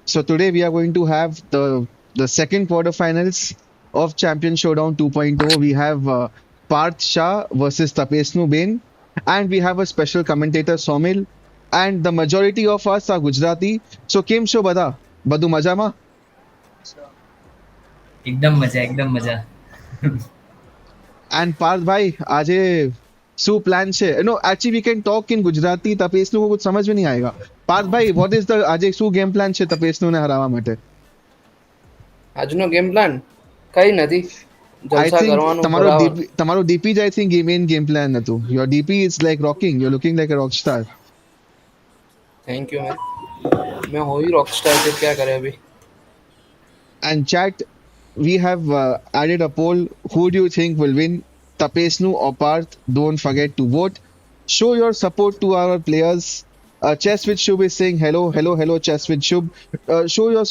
So today we are going to have the second quarterfinals of Champion Showdown 2.0. We have Parth Shah versus Tapesnu Bain, and we have a special commentator Somil. And the majority of us are Gujarati. So કેમ છો બધા? બધું મજામાં? एकदम मजा And Parth ભાઈ આજે શું પ્લાન છે? No, actually we can talk in Gujarati. તપેસનું को कुछ समझ में नहीं आएगा. Parth ભાઈ, what is the આજે શું game plan છે તપેસનુંને હરાવવા માટે? આજનો ગેમ પ્લાન કઈ નથી, I જલસા think કરવાનું તમારો બરાબર. DP જ I think main game plan હતું. Your DP is like rocking. You're looking like a rock star. Thank you man. मैं हो ही रॉक स्टार से क्या करे अभी. And chat, we have added a poll. Who do you think will win? Tapesnu or Parth? Don't forget to vote. Show your support to our players. Chess with Shub is saying hello, hello, hello, Chess with Shub.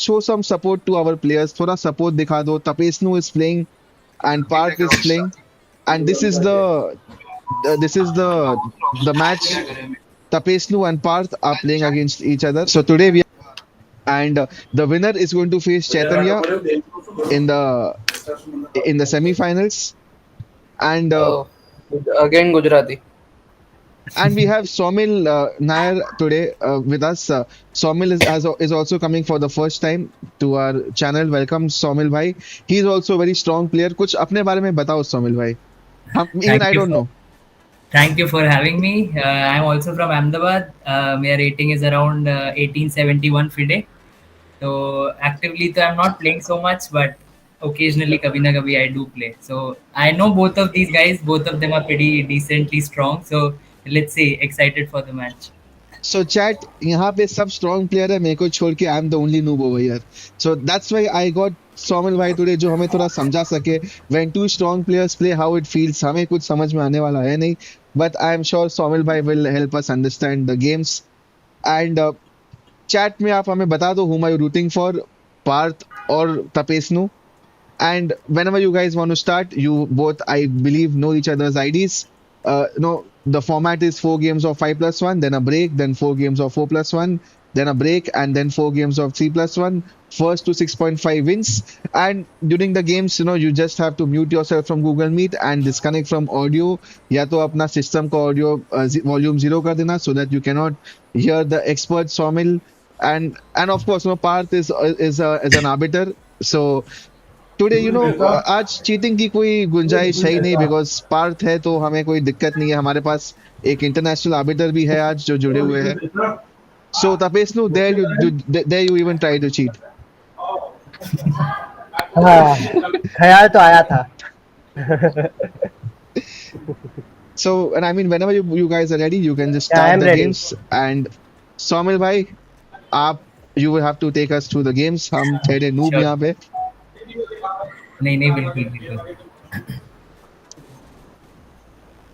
Show some support to our players. थोड़ा support दिखा दो. Tapesnu is playing and Parth is playing. And this is the match. Tapesnu and Parth are playing against each other. So today we and the winner is going to face Chaitanya in the semifinals. And again Gujarati. we have Somil Nair today with us. Somil is also coming for the first time to our channel. Welcome Somil bhai. He is also a very strong player. कुछ अपने बारे में बताओ Somil bhai. Even I don't know. Thank you for having me. I'm also from Ahmedabad. My rating is around 1871 FIDE. So actively, I'm not playing so much, but occasionally, kabhi na kabhi, I do play. So I know both of these guys. Both of them are pretty decently strong. So let's see. Excited for the match. So chat यहाँ पे सब strong player है मेरे को छोड़ के I'm the only noob over here. So that's why I got Somil भाई today जो हमें थोड़ा समझा सके when two strong players play how it feels. हमें कुछ समझ में आने वाला है नहीं, but I am sure Somil भाई will help us understand the games. And chat में आप हमें बता दो whom are you rooting for, Parth or Tapesnu. And whenever you guys want to start, you both, I believe, know each other's IDs. No, the format is 4 games of 5+1, then a break, then 4 games of 4+1, then a break, and then 4 games of 3+1. First to 6.5 wins. And during the games, you just have to mute yourself from Google Meet and disconnect from audio. या तो अपना system का audio volume 0 कर देना so that you cannot hear the expert Somil. And of course, Parth is an arbiter. So today आज cheating की कोई गुंजाइश है ही नहीं बिकॉज पार्थ है तो हमें कोई दिक्कत नहीं है. हमारे पास एक इंटरनेशनल आर्बिटर भी है आज जो जुड़े हुए हैं. सो तपेस्नु there you even try to cheat. हाँ, ख्याल तो आया था. So and I mean whenever you guys are ready you can just Yeah, I start am the ready. games. And Somil भाई आप you will have to take us through the games. हम थोड़े noob Sure. यहाँ पे. नहीं बिल्कुल.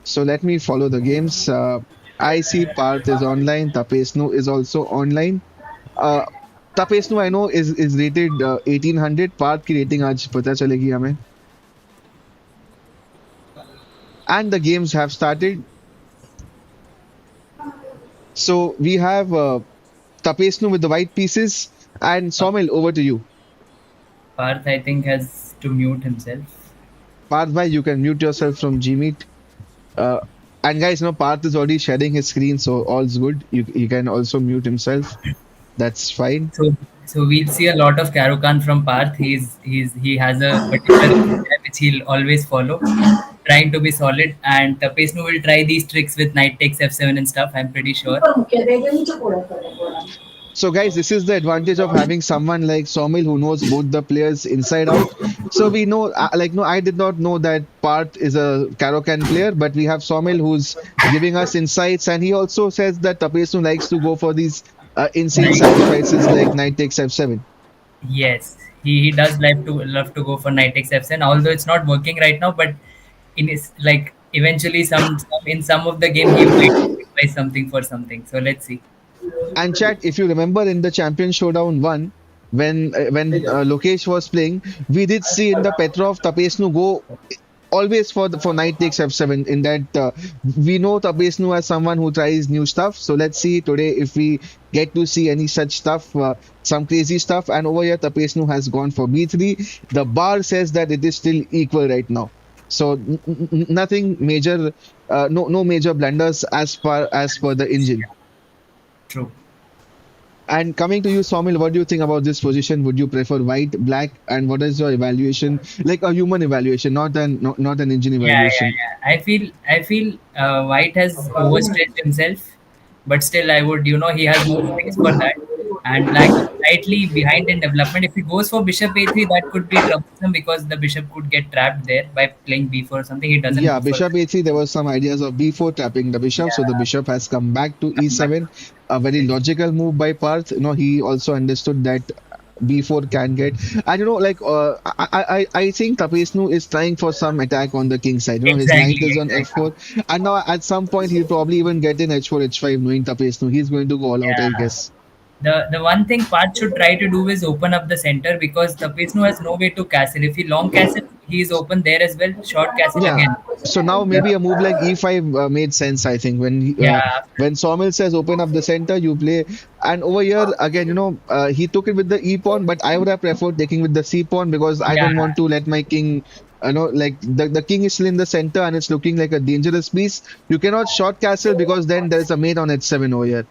So let me follow the games. I see Parth is online. Tapesnu is also online. Tapesnu I know is rated 1800. Parth की rating आज पता चलेगी हमें. And the games have started. So we have Tapesnu with the white pieces and Somil over to you. Parth, I think, has to mute himself. Parth bhai, you can mute yourself from Gmeet. And guys, Parth is already sharing his screen, so all's good. He can also mute himself. That's fine. So we'll see a lot of Karukan from Parth. He has a particular style which he'll always follow, trying to be solid. And Tapesnu will try these tricks with knight takes f7 and stuff. I'm pretty sure. So guys, this is the advantage of having someone like Somil who knows both the players inside out. So we know, I did not know that Parth is a Karokan player, but we have Somil who's giving us insights, and he also says that Tapesnu likes to go for these insane sacrifices like knight takes f7. Yes, he does love to go for knight takes f7. Although it's not working right now, but in his eventually in some of the game he might sacrifice something for something. So let's see. And chat, if you remember in the Champion Showdown 1, when Lokesh was playing, we did see in the Petrov Tapesnu go always for knight takes f7 in that we know Tapesnu as someone who tries new stuff. So let's see today if we get to see any such stuff, some crazy stuff. And over here, Tapesnu has gone for b3. The bar says that it is still equal right now. So nothing major, no major blunders as far as per the engine. True. And coming to you, Somil, what do you think about this position? Would you prefer white, black, and what is your evaluation? Like a human evaluation, not an engine evaluation. I feel White has overstretched himself, but still I would, he has more space for that. And Black is slightly behind in development. If he goes for bishop a3, that could be troublesome because the bishop could get trapped there by playing b4 or something. He doesn't Yeah, go for bishop that. a3, there was some ideas of b4 tapping the bishop, so the Yeah, bishop has come back to but e7. A very logical move by Parth. He also understood that b4 can get, and like I think Tapesnu is trying for some attack on the king side. His knight exactly, is on exactly. f4, and now at some point he'll probably even get in h4 h5, knowing Tapesnu. He's going to go all out, I Yeah. guess. The one thing Pat should try to do is open up the center because Tapesnu has no way to castle. If he long castle, he is open there as well. Short castle Yeah. again. So now maybe The, a move like e5 made sense, I think. yeah, When Sawmill says open up the center, you play. And over here again, he took it with the e pawn, but I would have preferred taking with the c pawn because I yeah, don't want to let my king. Like the king is still in the center and it's looking like a dangerous piece. You cannot short castle because then there's a mate on h7 over here.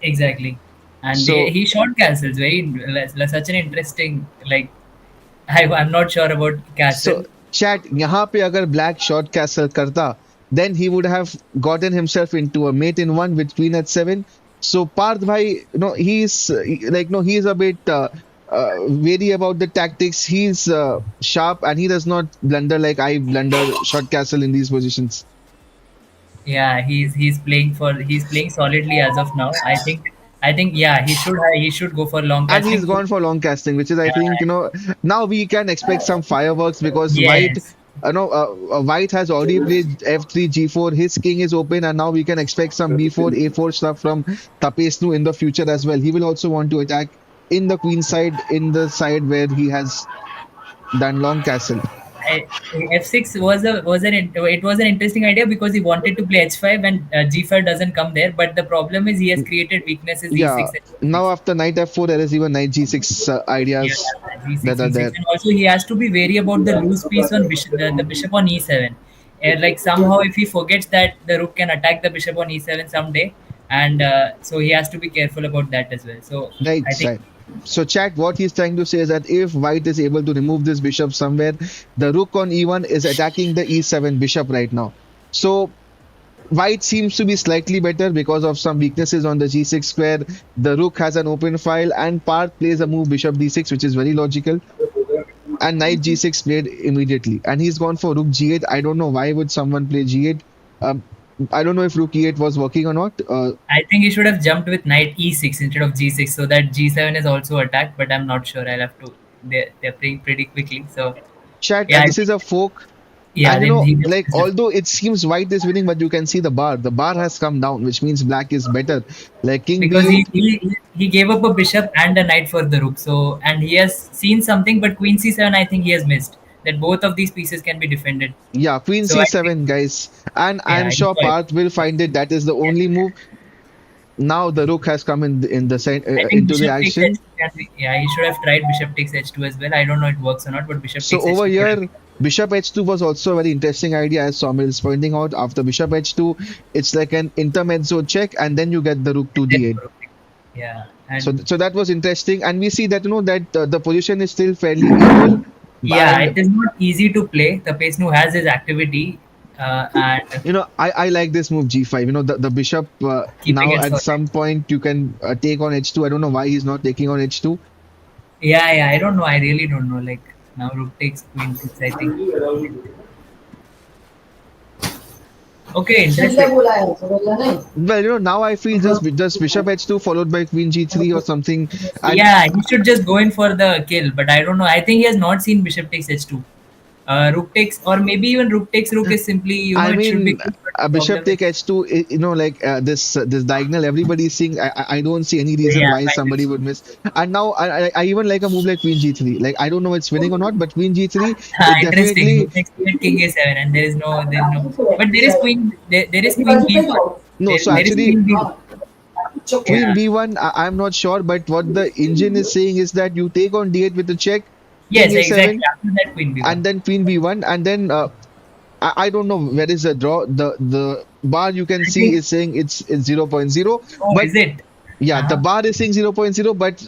exactly. And So he short castles. Such an interesting like. I'm not sure about So, castle. chat, यहाँ पे अगर black short castle करता, then he would have gotten himself into a mate in one with queen at seven. So Parth bhai, he's a bit wary about the tactics. He's sharp and he does not blunder like I blunder short castle in these positions. Yeah, he's playing solidly as of now. I think yeah he should go for long And he's casting. gone for long casting, which is, I Yeah, think, now we can expect some fireworks because yes, White has already played f3, g4. His king is open, and now we can expect some b4, a4 stuff from Tapesnu in the future as well. He will also want to attack in the queen side, in the side where he has done long castle. I, f6 was an interesting idea because he wanted to play h5 and g5 doesn't come there. But the problem is he has created weaknesses Yeah, e6 and now g6. after knight f4, there is even knight g6 Yeah, ideas g6, that are e6, there. and also he has to be wary about the loose piece on the bishop on e7. Like somehow, if he forgets that the rook can attack the bishop on e7 someday, and so he has to be careful about that as well. So Right, I think, right. So, chat, what he's trying to say is that if white is able to remove this bishop somewhere, the rook on e1 is attacking the e7 bishop right now. So, white seems to be slightly better because of some weaknesses on the g6 square. The rook has an open file, and Parth plays a move bishop d6, which is very logical. And knight g6 played immediately. And he's gone for rook g8. I don't know why would someone play g8. Um, I don't know if rook e8 was working or not. I think he should have jumped with knight e6 instead of g6 so that g7 is also attacked. But I'm not sure. I'll have to. They're playing pretty quickly. So Chat, yeah, I this is think, a fork. yeah. And Then he just like although it seems white is winning, but you can see the bar. The bar has come down, which means black is better. Like king because b8. he gave up a bishop and a knight for the rook. So and he has seen something, but queen c7 I think he has missed. That both of these pieces can be defended. Yeah, queen So I think c7, guys. And I'm yeah, he sure saw it. Parth will find it. That is the Yes, only yes. move. Now the rook has come in the I think into the bishop takes action. h2 can be, yeah, he should have tried bishop takes h2 as well. I don't know if it works or not, but bishop So takes over h2 could have here, bishop h2 was also a very interesting idea, as Somil is pointing out. After bishop h2, it's like an intermezzo check, and then you get the rook to been d8. for rook. Yeah, So that was interesting, and we see that that the position is still fairly equal, yeah, and it is not easy to play. The Pesnu has his activity and I like this move g5. The bishop keeping now it at solid. some point you can take on h2. I don't know why he's not taking on h2. Yeah, yeah, I don't know. I really don't know. Like now rook takes queen six, I think. Okay, interesting. Well, now I feel just bishop h2 followed by queen g3 or something. And Yeah, he should just go in for the kill, but I don't know. I think he has not seen bishop takes h2. Rook takes, or maybe even rook takes rook is simply, I it should be mean, good, but a the bishop problem is, take h2, like this diagonal, everybody's seeing. I don't see any reason yeah, why somebody finally. would miss. And now I even like a move like queen g3. Like I don't know it's winning or not, but queen g3, it Interesting. definitely Rook takes queen, king a7, and there is no, but there is queen, there is queen b1. no. So There is actually, queen b1. queen Yeah. b1, I'm not sure, but what the engine is saying is that you take on d8 with a check, king Yes, exactly. a7, After that, queen b1. and then queen b1, and then I don't know where is the draw. The bar you can I see think. is saying it's 0.0, Oh, but is it? yeah, the Uh-huh. bar is saying 0.0, but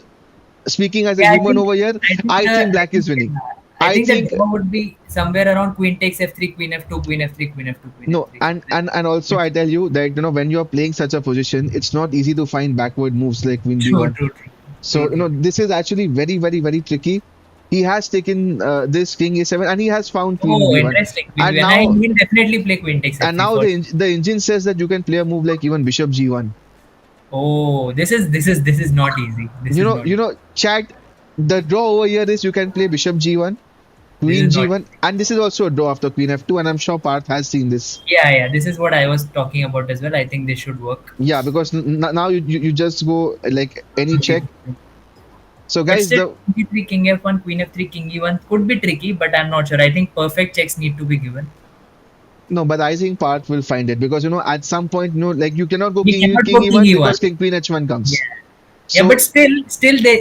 speaking as a Yeah, human over here, I think I the, think I black think, is winning. I I think the think draw would be somewhere around queen takes f3, queen f2, queen f3, queen f2, queen no, f3. and also I tell you that when you're playing such a position, it's not easy to find backward moves like queen True, b1. true, true, true, So true. this is actually very very very tricky. He has taken this king a7 and he has found queen Oh, b1, interesting. Queen and b1. I now will definitely play queen takes and f3 now for sure. the engine says that you can play a move like even bishop g1. Oh, this is not easy. This is not easy. Chat. The draw over here is you can play bishop g1, This queen is not. g1, and this is also a draw after queen f2, and I'm sure Parth has seen this. Yeah, yeah. This is what I was talking about as well. I think this should work. Yeah, because now you just go like any check. So But guys, still, the king e3, king f1, queen f3, king e1 could be tricky, but I'm not sure. I think perfect checks need to be given. no, but I think Parth will find it because at some point like you cannot go He cannot king go king e1 e1. because king queen h1 comes. Yeah. Yeah, but So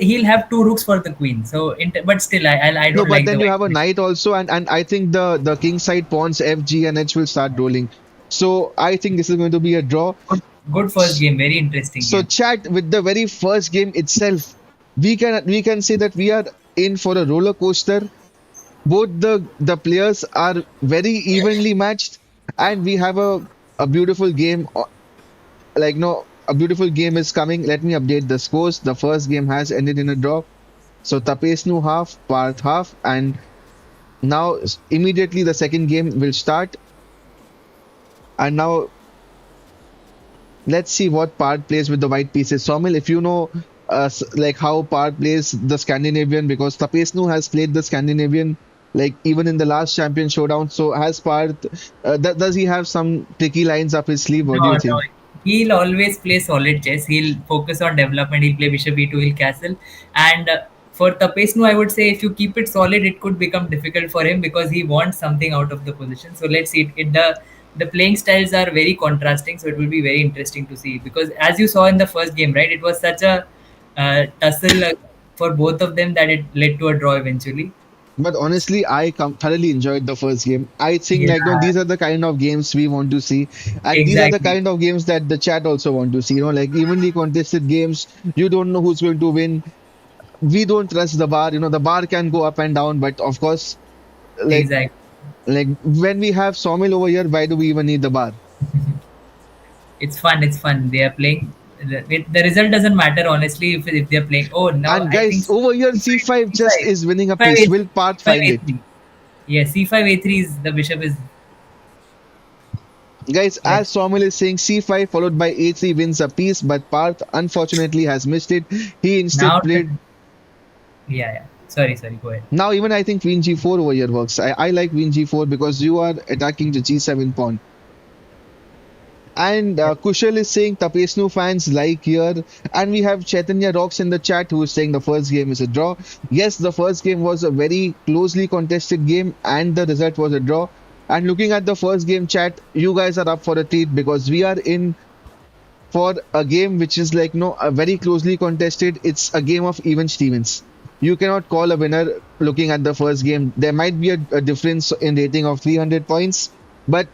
he'll have two rooks for the queen. So, but still, I no, don't but like the then you white have a position. knight also, and I think the king side pawns f, g, and h will start rolling. So I think this is going to be a draw. Good first game, very interesting So game. chat, with the very first game itself, we can say that we are in for a roller coaster. Both the players are very evenly matched, and we have a beautiful game. Like no, a beautiful game is coming. Let me update the scores. The first game has ended in a draw. So Tapesnu half, Parth half, and now immediately the second game will start. And now let's see what Parth plays with the white pieces. Somil, if you know like how Parth plays the Scandinavian, because Tapesnu has played the Scandinavian like even in the last champion showdown. So has Parth, does he have some tricky lines up his sleeve? What do No, you no. think? He'll always play solid chess. He'll focus on development. He'll play bishop e2, he'll castle. And for Tapesnu, I would say if you keep it solid, it could become difficult for him because he wants something out of the position. So let's see. The playing styles are very contrasting, so it will be very interesting to see. Because as you saw in the first game, right, it was such a tussle for both of them that it led to a draw eventually. But honestly, I thoroughly enjoyed the first game. I think like no, Yeah, these are the kind of games we want to see, and these are the exactly. kind of games that the chat also want to see. Like evenly contested games. You don't know who's going to win. We don't trust the bar. The bar can go up and down, but of course, like Exactly. like when we have Sawmill over here, why do we even need the bar? It's fun. It's fun. They are playing. The result doesn't matter honestly if they're playing. Oh, now And I think guys, over here, C5, c5 just C5, is winning a C5, piece. A3, Will Parth C5, find it? A3. Yeah, C5, A3 is the bishop is. Guys, as Let's Sawmill is saying, c5 followed by a3 wins a piece, but Parth unfortunately has missed it. He instead now. played. Yeah, yeah. Sorry. Go ahead. Now, even I think queen g4 over here works. I like queen g4 because you are attacking the g7 pawn. And Kushal is saying Tapesnu fans like here. And we have Chaitanya Rocks in the chat who is saying the first game is a draw. Yes, the first game was a very closely contested game and the result was a draw. And looking at the first game chat, you guys are up for a treat because we are in for a game which is like no a very closely contested. It's a game of even Stevens. You cannot call a winner looking at the first game. There might be a difference in rating of 300 points, but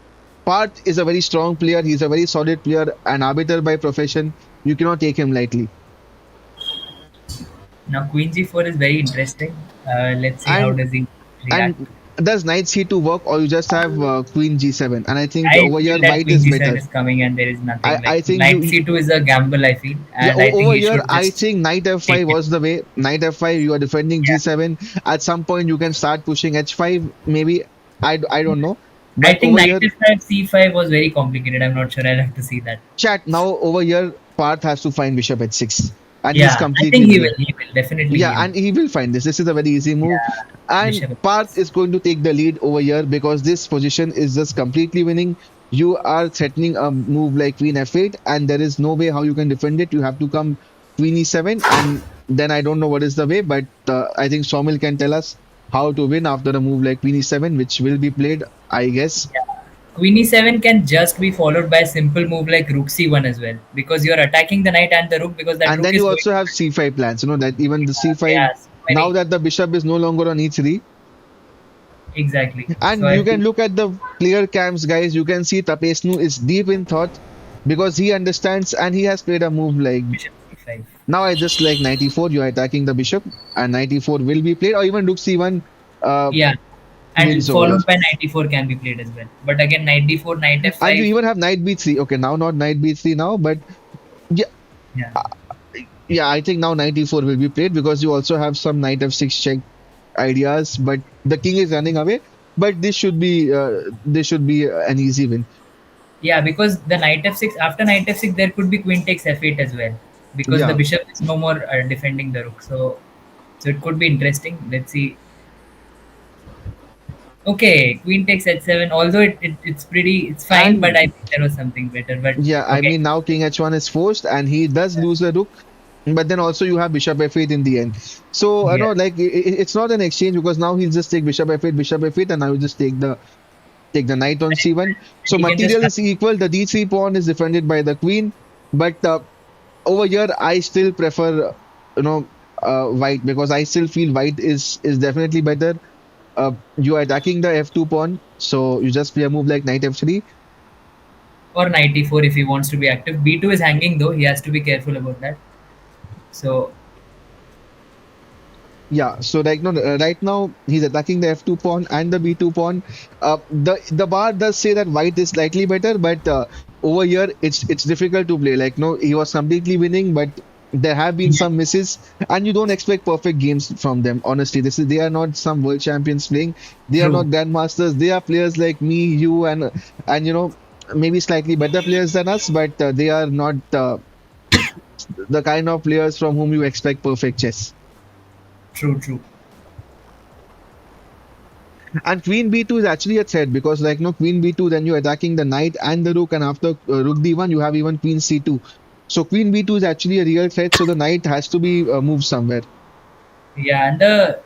Parth is a very strong player. He's a very solid player, an arbiter by profession. You cannot take him lightly. Now Queen G4 is very interesting. Let's see how And does he react. and does knight c2 work, or you just have queen g7? And I think I over feel here that white Queen is G7 better. is coming and there is I nothing like I think Knight C2 is a gamble. I feel, yeah, and I think over he here, should I just think knight take f5 it. was the way. Knight f5, you are defending Yeah. g7. At some point, you can start pushing h5. Maybe I don't know. I But think over Knight here, F5 C5 was very complicated. I'm not sure. I'll have to see that. chat now over here, Parth has to find bishop h6. and he's Yeah, I completely think he winning. will. He will definitely. Yeah, He will. and he will find this. This is a very easy move. Yeah, And Bishop Parth F6. is going to take the lead over here because this position is just completely winning. You are threatening a move like Queen F8, and there is no way how you can defend it. You have to come Queen E7, and then I don't know what is the way, but I think Somil can tell us how to win after a move like Queen E7, which will be played, I guess. Yeah. Queen e7 can just be followed by a simple move like rook c1 as well, because you're attacking the knight and the rook, because that And rook then is you going also to have C5 plans, that even the C5, yeah, so now many that the bishop is no longer on E3, exactly. So and I you can feel look at the player camps, guys. You can see Tapesnu is deep in thought because he understands and he has played a move like bishop c5. now. I just like 94. You're attacking the bishop, and 94 will be played, or even Rook C1 uh, Yeah, and wins over here. followed by knight d4 can be played as well. But again, knight d4, knight And you f5. even have Knight B3. Okay, now not Knight B3 now, but yeah, Yeah, uh, yeah. I think now 94 will be played because you also have some Knight F6 check ideas, but the king is running away. But this should be an easy win. yeah, because the knight f6, after knight f6 there could be queen takes f8 as well, because the Yeah. bishop is no more defending the rook. So it could be interesting. Let's see. Okay, queen takes h7. Although it's pretty, it's fine, but I And think there was something better. But yeah, I okay, mean now King H1 is forced and he does lose a rook, but then also you have Bishop F8 in the end. So yeah, like it's not an exchange because now he'll just take Bishop F8, and now you just take the knight on C1. So he can just material is equal. The D3 pawn is defended by the queen, but over here I still prefer white because I still feel white is definitely better. You are attacking the F2 pawn, so you just play a move like knight F3. or knight d4 if he wants to be active. B2 is hanging though. He has to be careful about that. So Yeah, so right now he's attacking the F2 pawn and the B2 pawn. The bar does say that white is slightly better, but over here it's difficult to play. Like no, he was completely winning, but there have been yeah, some misses, and you don't expect perfect games from them. Honestly, they are not some world champions playing. They are not true, grandmasters. They are players like me, you, and maybe slightly better players than us, but they are not the kind of players from whom you expect perfect chess. true. And queen b2 is actually a threat because like no queen b2, then you're attacking the knight and the rook, and after rook d1 you have even queen c2. So queen b2 is actually a real threat, so the knight has to be moved somewhere. Yeah,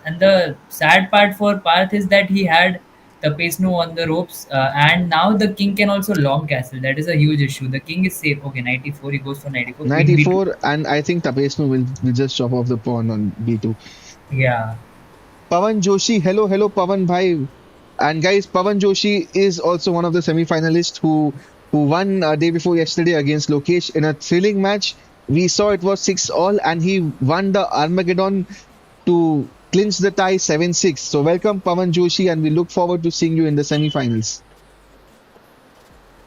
and the sad part for Parth is that he had Tapesnu on the ropes, and now the king can also long castle. That is a huge issue. The king is safe. Okay, 94. He goes for 94. Knight Queen b2. e4, and I think Tapesnu will just chop off the pawn on b2. Yeah, Pawan Joshi, hello Pawan bhai. And guys, Pawan Joshi is also one of the semi-finalists who won day before yesterday against Lokesh in a thrilling match. We saw it was 6-all, and he won the Armageddon to clinch the tie 7-6. So welcome Pawan Joshi, and we look forward to seeing you in the semi-finals.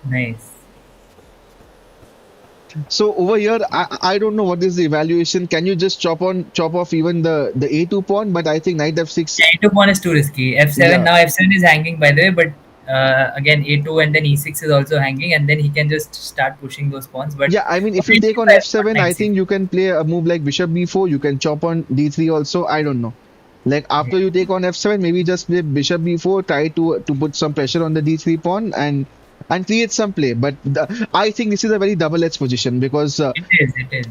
nice. So over here, I don't know what is the evaluation. Can you just chop off even the A2 pawn? But I think knight F6. Yeah, a2 pawn is too risky. F7 Yeah, now. F7 is hanging by the way, but again a2 and then e6 is also hanging, and then he can just start pushing those pawns. But yeah. I mean, if you queen take on c5 is not F7, I nice. think you can play a move like bishop B4. You can chop on D3 also. I don't know. Like Yeah, after you take on F7, maybe just play bishop B4. Try to put some pressure on the D3 pawn and create some play. But I think this is a very double-edged position because it is. It is.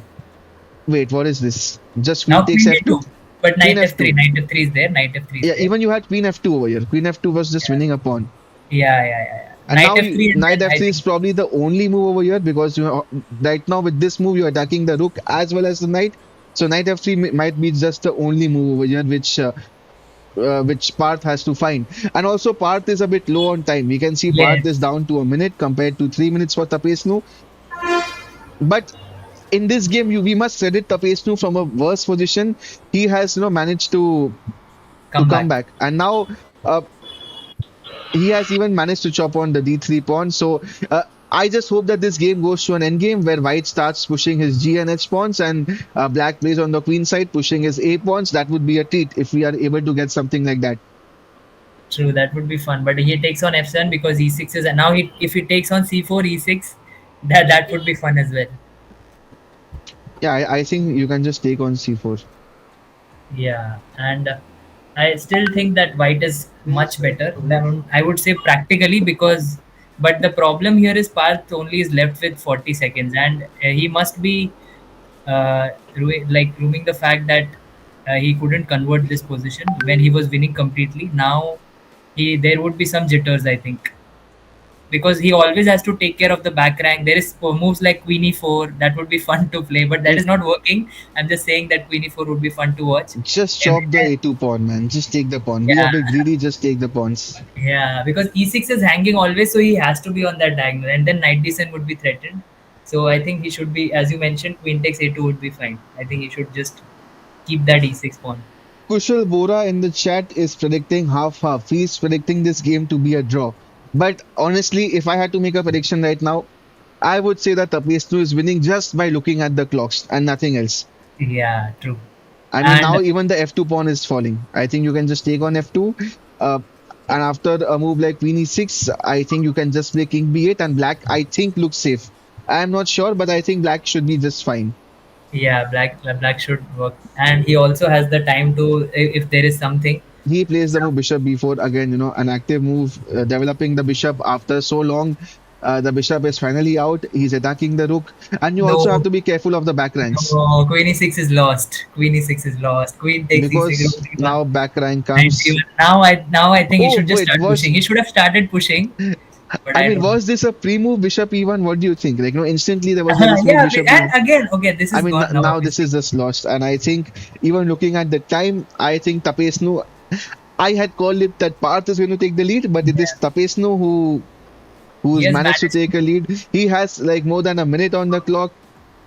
wait, what is this? Just Now queen takes queen d2, F2, but queen knight f3. F2. Knight f3 is there. Knight f3 is Yeah, there. even you had queen F2 over here. Queen F2 was just Yeah, winning a pawn. yeah. And Knight now f3, and knight then I F3 is think probably the only move over here because right now with this move you're attacking the rook as well as the knight. So knight F3 might be just the only move over here which Parth has to find. And also Parth is a bit low on time. We can see Parth is yes, down to a minute compared to 3 minutes for Tapesnu. But in this game, we must credit Tapesnu from a worse position. He has managed to come come back. back, and now uh, he has even managed to chop on the D3 pawn. So I just hope that this game goes to an end game where White starts pushing his G and H pawns, and Black plays on the queen side pushing his A pawns. That would be a treat if we are able to get something like that. True, that would be fun. But he takes on f7 because e6 is, and now he if he takes on c4 e6, that would be fun as well. Yeah, I think you can just take on c4. Yeah, and I still think that white is much better than I would say practically because. But the problem here is Parth only is left with 40 seconds, and he must be like grooming the fact that he couldn't convert this position when he was winning completely. Now he there would be some jitters, I think, because he always has to take care of the back rank. There is moves like Queen E4 that would be fun to play, but that is not working. I'm just saying that Queen E4 would be fun to watch Just every chop the time. a2 pawn, man. Just take the pawn. Be a Yeah, bit greedy, just take the pawns. yeah, because E6 is hanging always, so he has to be on that diagonal, and then knight descent would be threatened. So I think he should be, as you mentioned, Queen takes A2 would be fine. I think he should just keep that E6 pawn. Kushal Bora in the chat is predicting half-half. He's predicting this game to be a draw. But honestly, if I had to make a prediction right now, I would say that Tapesnu is winning just by looking at the clocks and nothing else. Yeah, true. I mean, And now even the f2 pawn is falling. I think you can just take on f2. Uh, and after a move like queen e6, I think you can just play king b8 and black, I think, looks safe. I'm not sure, but I think black should be just fine. yeah, black should work, and he also has the time to if there is something. He plays the move bishop b4 again, an active move, developing the bishop after so long. The bishop is finally out. He's attacking the rook, and you also have No, to be careful of the back ranks no, Queen E6 is lost. Queen E6 is lost. Queen takes E6, rook because C1, now back rank knight comes. C1. Now I think he Oh should just wait, start pushing. He should have started pushing, but I I mean, don't know. was this a pre-move bishop e1? What do you think? Like, instantly there was like this move Yeah, bishop and e1. again, okay, this I is mean, gone now, now this obviously. is just lost, and I think even looking at the time, I think Tapesnu. I had called it that Parth is going to take the lead, but it is Yeah, Tapesnu he who's has managed to managed take a lead. He has like more than a minute on the clock,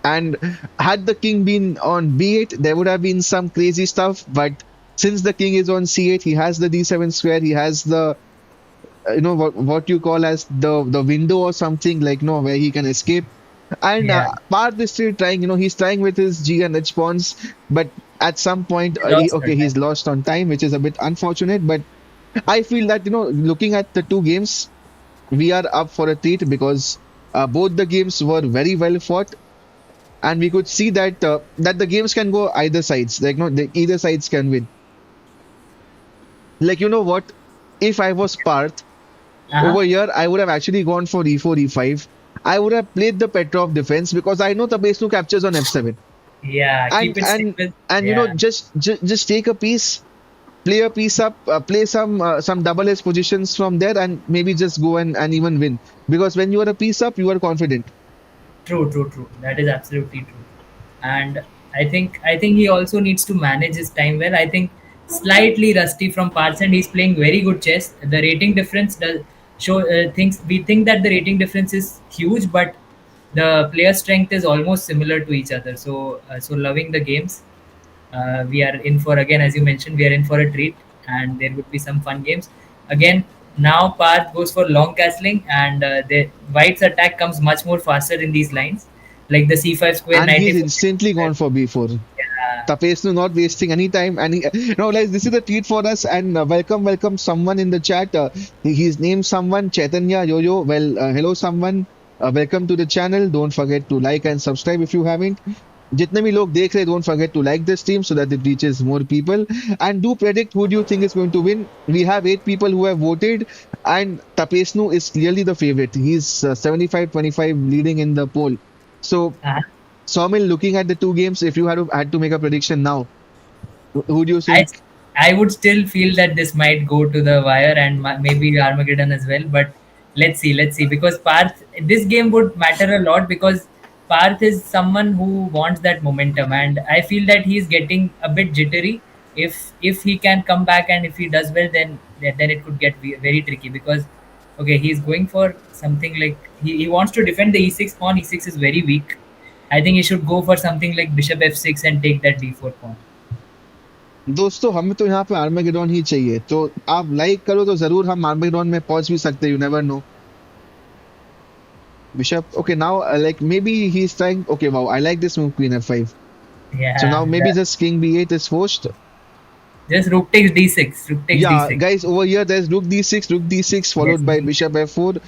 and had the king been on b8, there would have been some crazy stuff. But since the king is on c8, he has the d7 square. He has the what you call as the window or something like where he can escape. And yeah, Parth is still trying. He's trying with his G and H pawns, but at some point, he lost okay, that he's time. lost on time, which is a bit unfortunate. But I feel that looking at the two games, we are up for a treat because both the games were very well fought, and we could see that the games can go either sides. Like either sides can win. Like what? If I was Parth Uh-huh. over here, I would have actually gone for e4, e5. I would have played the Petrov defense because I know the base 2 captures on f7. Yeah, And keep it and simple. and Yeah, just take a piece, play a piece up, play some double S positions from there, and maybe just go and even win. Because when you are a piece up, you are confident. true. That is absolutely true. And I think he also needs to manage his time well. I think slightly rusty from parts, and he's playing very good chess. The rating difference does show things. We think that the rating difference is huge, but the player strength is almost similar to each other. So loving the games. We are in for, again, as you mentioned, we are in for a treat, and there would be some fun games. Again, now Parth goes for long castling, and the White's attack comes much more faster in these lines, like the c5 square, And knight he's a4. instantly gone for b4. Yeah, Tapesnu not wasting any time, and guys, this is a treat for us. And welcome someone in the chat. He's named someone Chaitanya Yo-Yo. Well, hello someone. Welcome to the channel. Don't forget to like and subscribe if you haven't. जितने भी लोग देख रहे, don't forget to like this stream so that it reaches more people. And do predict who do you think is going to win. We have 8 people who have voted, and Tapesnu is clearly the favorite. He's 75-25 leading in the poll. So, uh, Somil, looking at the two games, if you had to make a prediction now, who do you I think? I would still feel that this might go to the wire and maybe Armageddon as well. But let's see, because Parth, this game would matter a lot because Parth is someone who wants that momentum, and I feel that he's getting a bit jittery. If he can come back and if he does well, then it could get very tricky because okay, he's going for something like he wants to defend the e6 pawn. E6 is very weak. I think he should go for something like bishop f6 and take that d4 pawn. दोस्तों हमें तो यहाँ पे आर्मेगेडॉन ही चाहिए, तो आप like करो तो जरूर हम आर्मेगेडॉन में पहुंच भी सकते हैं. You never know. Bishop, okay, now like maybe he's trying. Okay, wow, I like this move, queen f5. So now Yeah, maybe just king b8 is forced. just rook takes d6. Rook takes Yeah, d6. guys, over here there's rook d6, Yes, followed by bishop f4.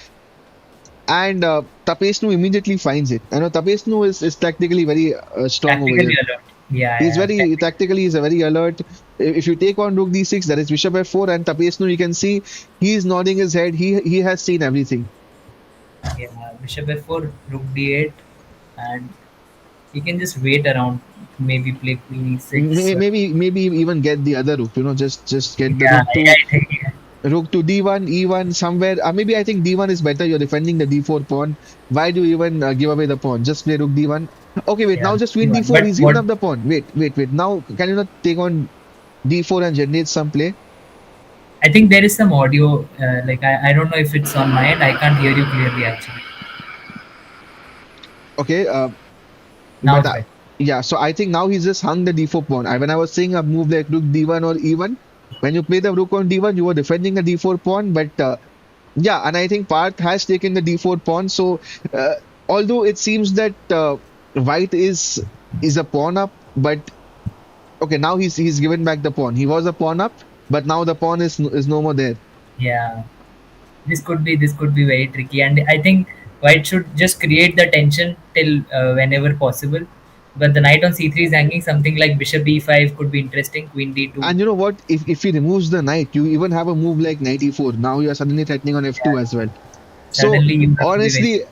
and Tapesnu immediately finds it. I know Tapesnu is tactically very strong over Tactically here. alert. Yeah, He's yeah. very tactically, he's a very alert. If you take on Rook D6, that is Bishop F4, and Tapesnu, you can see he's nodding his head. He has seen everything. Yeah, Bishop F4, Rook D8, and he can just wait around, maybe play Queen E6. Maybe even get the other rook. Just get the Yeah, yeah, I think. rook to D1, E1 somewhere. Maybe I think D1 is better. You're defending the D4 pawn. Why do you even give away the pawn? Just play rook D1. Okay, wait. Yeah, Now just queen D1. D4. But He's given what up the pawn. Wait. Now can you not take on D4 and generate some play? I think there is some audio, like I don't know if it's on my end. I can't hear you clearly actually. Okay. Now But it's better. yeah. So I think now he's just hung the D4 pawn. When I was saying a move like rook D1 or E1, when you play the rook on D1, you were defending the D4 pawn. But yeah, and I think Parth has taken the D4 pawn. So uh, although it seems that White is a pawn up, but okay, now he's given back the pawn. He was a pawn up, but now the pawn is no more there. Yeah, this could be very tricky, and I think White should just create the tension till whenever possible. But the knight on C3 is hanging. Something like Bishop E5 could be interesting. Queen D2. And you know what? If he removes the knight, you even have a move like knight e4. Now you are suddenly threatening on f2 Yeah, as well. So suddenly you have to be very. honestly,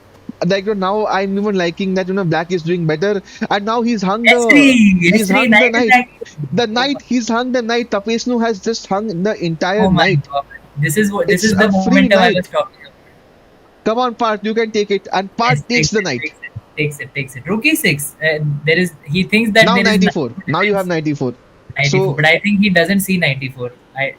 like now I'm even liking that Black is doing better, and now S3, he's S3, hung the knight is knight. hanging. The Oh knight, he's hung the knight. Tapesnu has just hung the entire oh my knight. god, this It's is the a free momentum I was knight. talking about. Come on, Parth, you can take it. And Yes, Parth takes takes the it, knight. takes it, takes it, takes it. Rook E6. There is he thinks that Now there is nothing 94. to Now you have defend 94. 94, So but I think he doesn't see 94.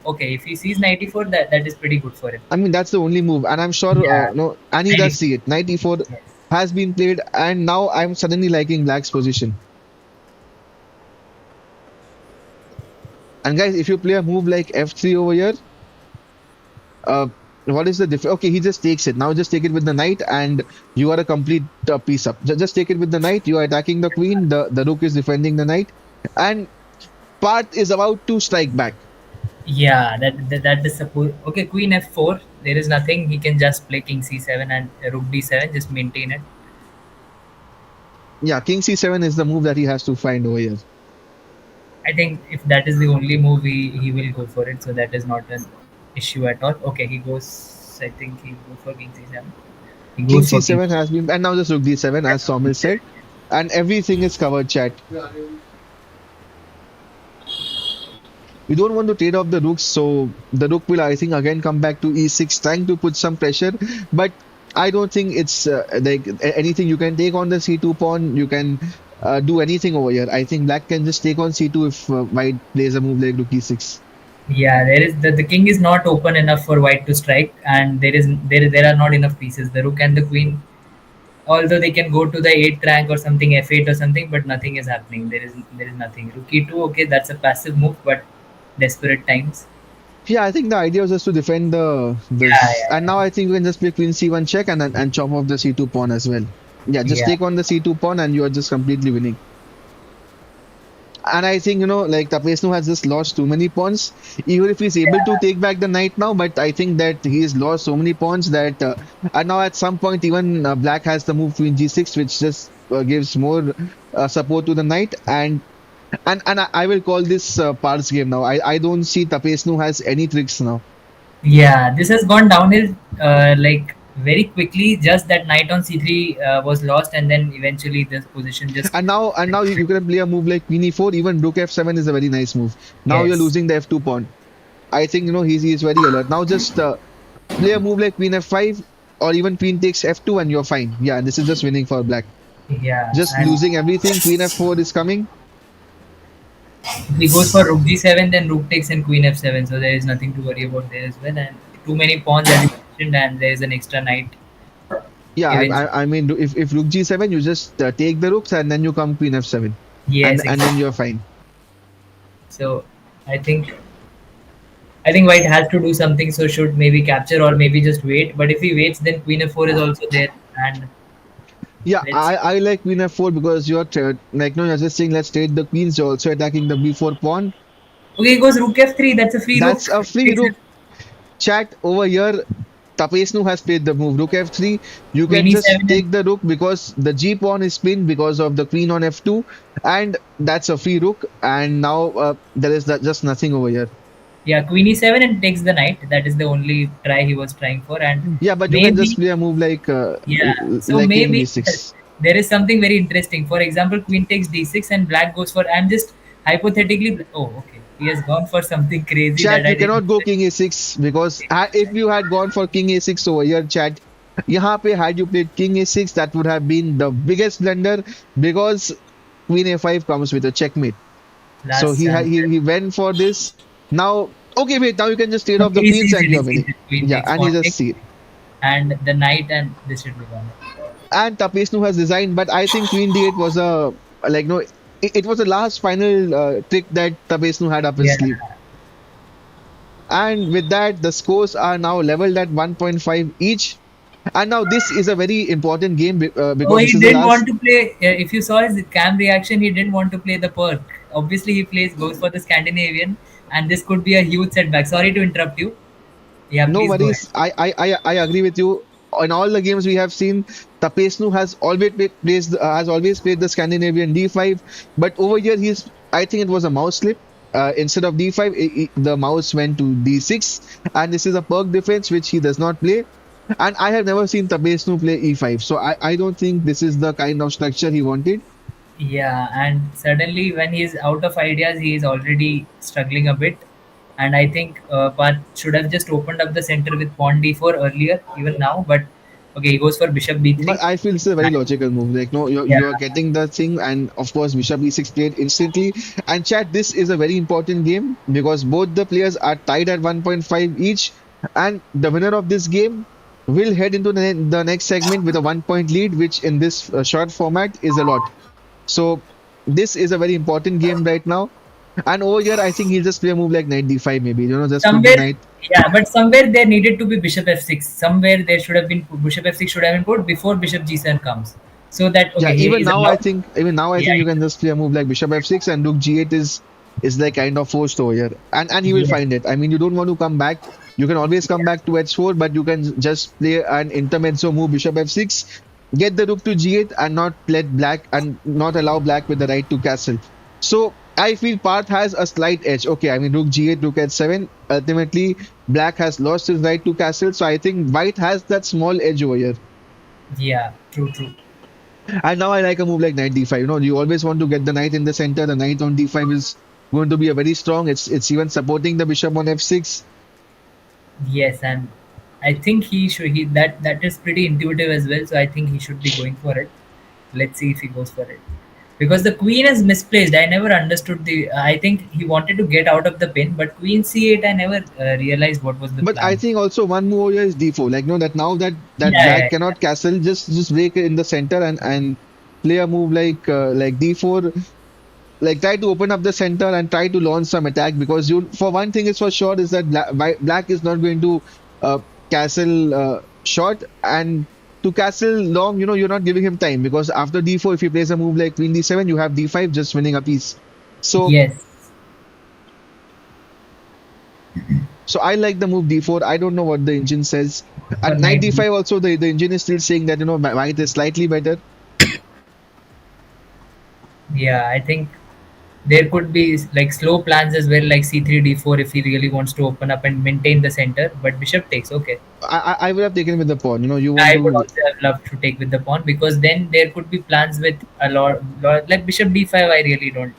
Okay, if he sees 94, that is pretty good for him. I mean, that's the only move, and I'm sure Yeah, no, and he does 94. see it. 94 Yes. has been played, and now I'm suddenly liking Black's position. And guys, if you play a move like F3 over here, uh, what is the difference? Okay, he just takes it. Now just take it with the knight, and you are a complete piece up. Just take it with the knight. You are attacking the queen. The rook is defending the knight, and Parth is about to strike back. Yeah, that is suppose. Okay, Queen F4. There is nothing. He can just play King C7 and Rook D7. Just maintain it. Yeah, King C7 is the move that he has to find over here. I think if that is the only move, he will go for it. So that is not an issue at all. Okay, he goes. I think he goes for King C7. He King goes for King. C7 has been, and now just Rook D7, as Somil said, and everything is covered, chat. We don't want to trade off the rooks, so the rook will, I think, again come back to E6, trying to put some pressure. But I don't think it's like anything. You can take on the C2 pawn. You can do anything over here. I think Black can just take on C2 if White plays a move like Rook E6. Yeah, there is the king is not open enough for white to strike, and there are not enough pieces. The rook and the queen, although they can go to the eighth rank or something, f8 or something, but nothing is happening. There is nothing. Rook e2, okay, that's a passive move, but desperate times. Yeah, I think the idea was just to defend the Yeah, this, and now I think we can just play Queen C1 check and chop off the C2 pawn as well. Yeah, just yeah, take on the C2 pawn and you are just completely winning. And I think, like Tapesnu has just lost too many pawns. Even if he's able to yeah. take back the knight now, but I think that he's lost so many pawns that, and now at some point, even Black has the move Queen G6, which just gives more support to the knight. And I will call this Par's game now. I don't see Tapesnu has any tricks now. Yeah, this has gone downhill like very quickly. Just that knight on c3 was lost, and then eventually this position just And now you can play a move like Queen E4. Even Rook F7 is a very nice move. Now you're yes, losing the F2 pawn. I think he's very alert. Now just play a move like Queen F5 or even Queen takes F2 and you're fine. Yeah, this is just winning for Black. yeah, Just and losing everything. Queen F4 is coming. if he goes for rook g7, then rook takes and queen f7. So there is nothing to worry about there as well, and too many pawns as you mentioned, and there is an extra knight Yeah, eventually. I mean if Rook G7, you just take the rooks and then you come Queen F7, Yes, and then exactly. you're fine. So I think I think white has to do something. So should maybe capture or maybe just wait. But if he waits, then queen f4 is also there, and Yeah, let's I like Queen F4 because like no, you're just saying let's trade the queens. You're also attacking the B4 pawn. okay. He goes rook f3. That's a free That's rook. a Rook free takes rook. Chat over here. Tapesnu has played the move rook f3. You Queen can just e7 and take the rook because the g pawn is pinned because of the queen on f2, and that's a free rook. And now there is just nothing over here. yeah, Queen e7 and takes the knight. That is the only try he was trying for, and Yeah, but you can just maybe play a move like yeah. So like king maybe d6. there is something very interesting. For example, Queen takes d6 and Black goes for. I'm just hypothetically. Oh, okay. He has gone for something crazy that Chat, I you didn't. cannot go king a6 because if you had gone for king a6 over here, chat, यहाँ पे had you played king a6, that would have been the biggest blunder because queen a5 comes with a checkmate. So Last chance. he went for this. Now, okay, wait, now you can just trade off Okay, the he queens sees and it. He you're sees winning. it. Queen Yeah, takes and he pawn just takes, see it. and the knight, and this should be gone. And Tapesnu has designed, but I think queen d8 was a like no, it was the last final trick that Tapesnu had up his Yeah. sleeve. And with that, the scores are now leveled at 1.5 each. And now this is a very important game Oh, because this he is the didn't want last. to play. If you saw his cam reaction, he didn't want to play the perk. Obviously, he goes for the Scandinavian, and this could be a huge setback. Sorry to interrupt you. Yeah, No please go ahead. worries. I agree with you. In all the games we have seen, Tapesnu has always played the Scandinavian d5, but over here I think it was a mouse slip. Instead of d5, the mouse went to d6, and this is a perk defense which he does not play. And I have never seen Tapesnu play e5, so I don't think this is the kind of structure he wanted. Yeah, and suddenly when he's out of ideas, he is already struggling a bit. And I think Parth should have just opened up the center with pawn d4 earlier, even now. But okay, he goes for bishop b3. But I feel it's a very And, logical move. Like, no, yeah, you're getting the thing, and of course, Bishop e6 played instantly. And chat, this is a very important game because both the players are tied at 1.5 each, and the winner of this game will head into the next segment with a 1 point lead, which in this short format is a lot. So, this is a very important game right now. And over here, I think he'll just play a move like knight d5, maybe, just put the somewhere, knight. yeah, but somewhere there needed to be bishop f6. Somewhere there should have been bishop f6 should have been put before bishop g7 comes, so that Yeah, okay, he is allowed. even now I Yeah, think you can just play a move like bishop f6 and rook g8 is like kind of forced over here. And he will yes, find it. I mean, you don't want to come back. You can always come back to h4, but you can just play an intermezzo move bishop f6, get the rook to g8 and not let black and not allow black with the right to castle. So I feel Parth has a slight edge. Okay, I mean rook g8, rook h7. Ultimately, black has lost his right to castle. So I think white has that small edge over here. yeah, true, true. And now I like a move like knight d5. You always want to get the knight in the center. The knight on d5 is going to be a very strong. It's even supporting the bishop on f6. Yes, and I think he should. He that is pretty intuitive as well. So I think he should be going for it. Let's see if he goes for it. Because the queen is misplaced. I never understood the. I think he wanted to get out of the pin, but queen c8. I never realized what was the But I plan. think also one move over here is d4. Like no, that now that Yeah, black yeah, cannot castle, just break it in the center and play a move like d4. Like try to open up the center and try to launch some attack because you for one thing is for sure is that black is not going to uh, castle short and to castle long, you're not giving him time because after d4 if he plays a move like queen d7 you have d5 just winning a piece. yeah. So Yes. so I like the move d4. I don't know what the engine says. For And knight knight d5 also the engine is still saying that white is slightly better. yeah, I think there could be like slow plans as well, like c3 d4 if he really wants to open up and maintain the center. But bishop takes. Okay, I would have taken with the pawn. You want I would to. also have loved to take with the pawn because then there could be plans with a lot like bishop d5. I really don't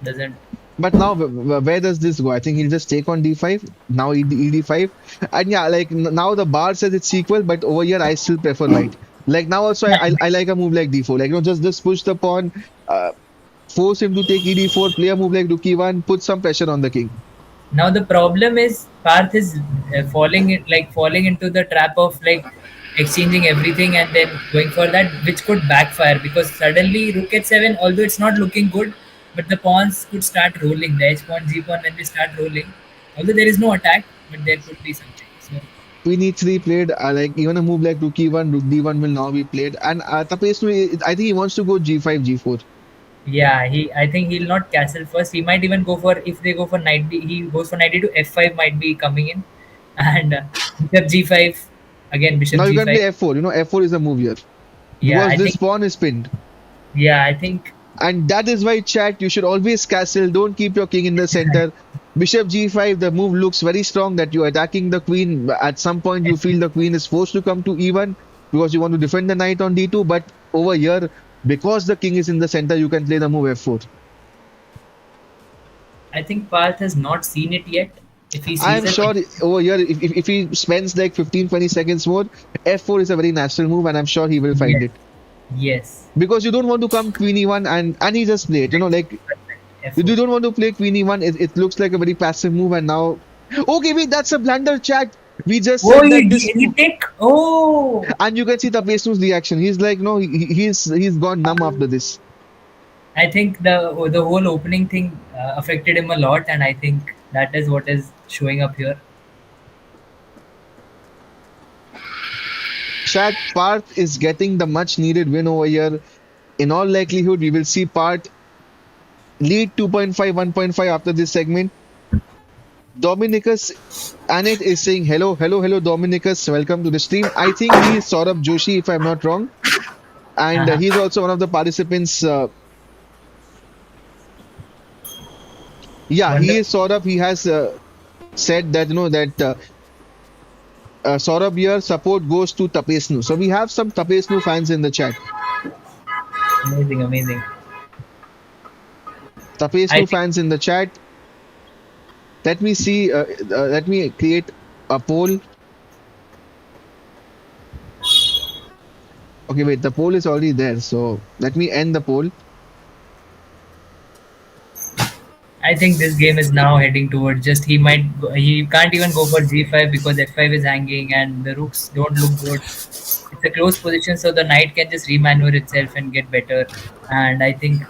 doesn't. But now, where does this go? I think he'll just take on d5. Now ed5. And yeah, like now the bar says it's equal, but over here I still prefer white. Like now also I like a move like d4. Like just push the pawn, force him to take ed4, play a move like rook e1, put some pressure on the king. Now the problem is Parth is falling into the trap of like exchanging everything and then going for that, which could backfire because suddenly rook h7, although it's not looking good, but the pawns could start rolling. The h pawn, g pawn, when they start rolling, although there is no attack, but there could be something. So Queen e3 played, like even a move like rook e1, rook d1 will now be played. And Tapesnu, I think he wants to go g5, g4. yeah, I think he'll not castle first. He might even go for if they go for knight d. He goes for knight d to f5 might be coming in, and bishop g5, again bishop Now you can g5. play f4. F4 is a move here Yeah, because I this think. pawn is pinned. Yeah, I think. And that is why, chat, you should always castle. Don't keep your king in the center. Bishop g5, the move looks very strong that you're attacking the queen. At some point, you feel the queen is forced to come to e1 because you want to defend the knight on d2. But over here, because the king is in the center, you can play the move f4. I think Parth has not seen it yet. If he I sees am it, sure over here, if he spends like 15-20 seconds more, f4 is a very natural move, and I'm sure he will find yes, it. yes, Because you don't want to come queen e1 and he just play it. Like you f4. don't want to play queen e1. It looks like a very passive move, and now okay, wait, that's a blunder, chat. We just Oh, said that this, he take. Oh, and you can see Tapesnu's reaction. He's like, no, he's gone numb after this. I think the whole opening thing affected him a lot, and I think that is what is showing up here. Chat, Parth is getting the much needed win over here. In all likelihood, we will see Parth lead 2.5, 1.5 after this segment. Dominicus Annette is saying hello, hello, hello, Dominicus. Welcome to the stream. I think he is Saurabh Joshi, if I'm not wrong. And Uh-huh. he's also one of the participants. Yeah, he Wonder. is Saurabh. He has said that, that Saurabh here support goes to Tapesnu. So we have some Tapesnu fans in the chat. Amazing, amazing. I Tapesnu think fans in the chat. Let me see. Let me create a poll. Okay, wait. The poll is already there. So let me end the poll. I think this game is now heading towards just he can't even go for g5 because f5 is hanging and the rooks don't look good. It's a close position, so the knight can just remaneuver itself and get better. And I think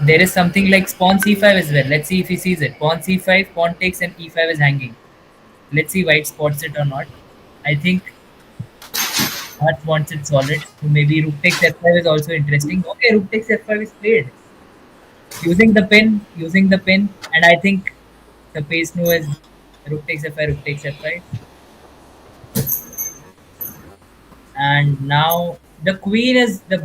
there is something like pawn c5 as well. Let's see if he sees it. Pawn c5, pawn takes, and e5 is hanging. Let's see white spots it or not. I think Hart wants it solid. So maybe rook takes f5 is also interesting. Okay, rook takes f5 is played. Using the pin, and I think the pace no is rook takes f5, rook takes f5. And now the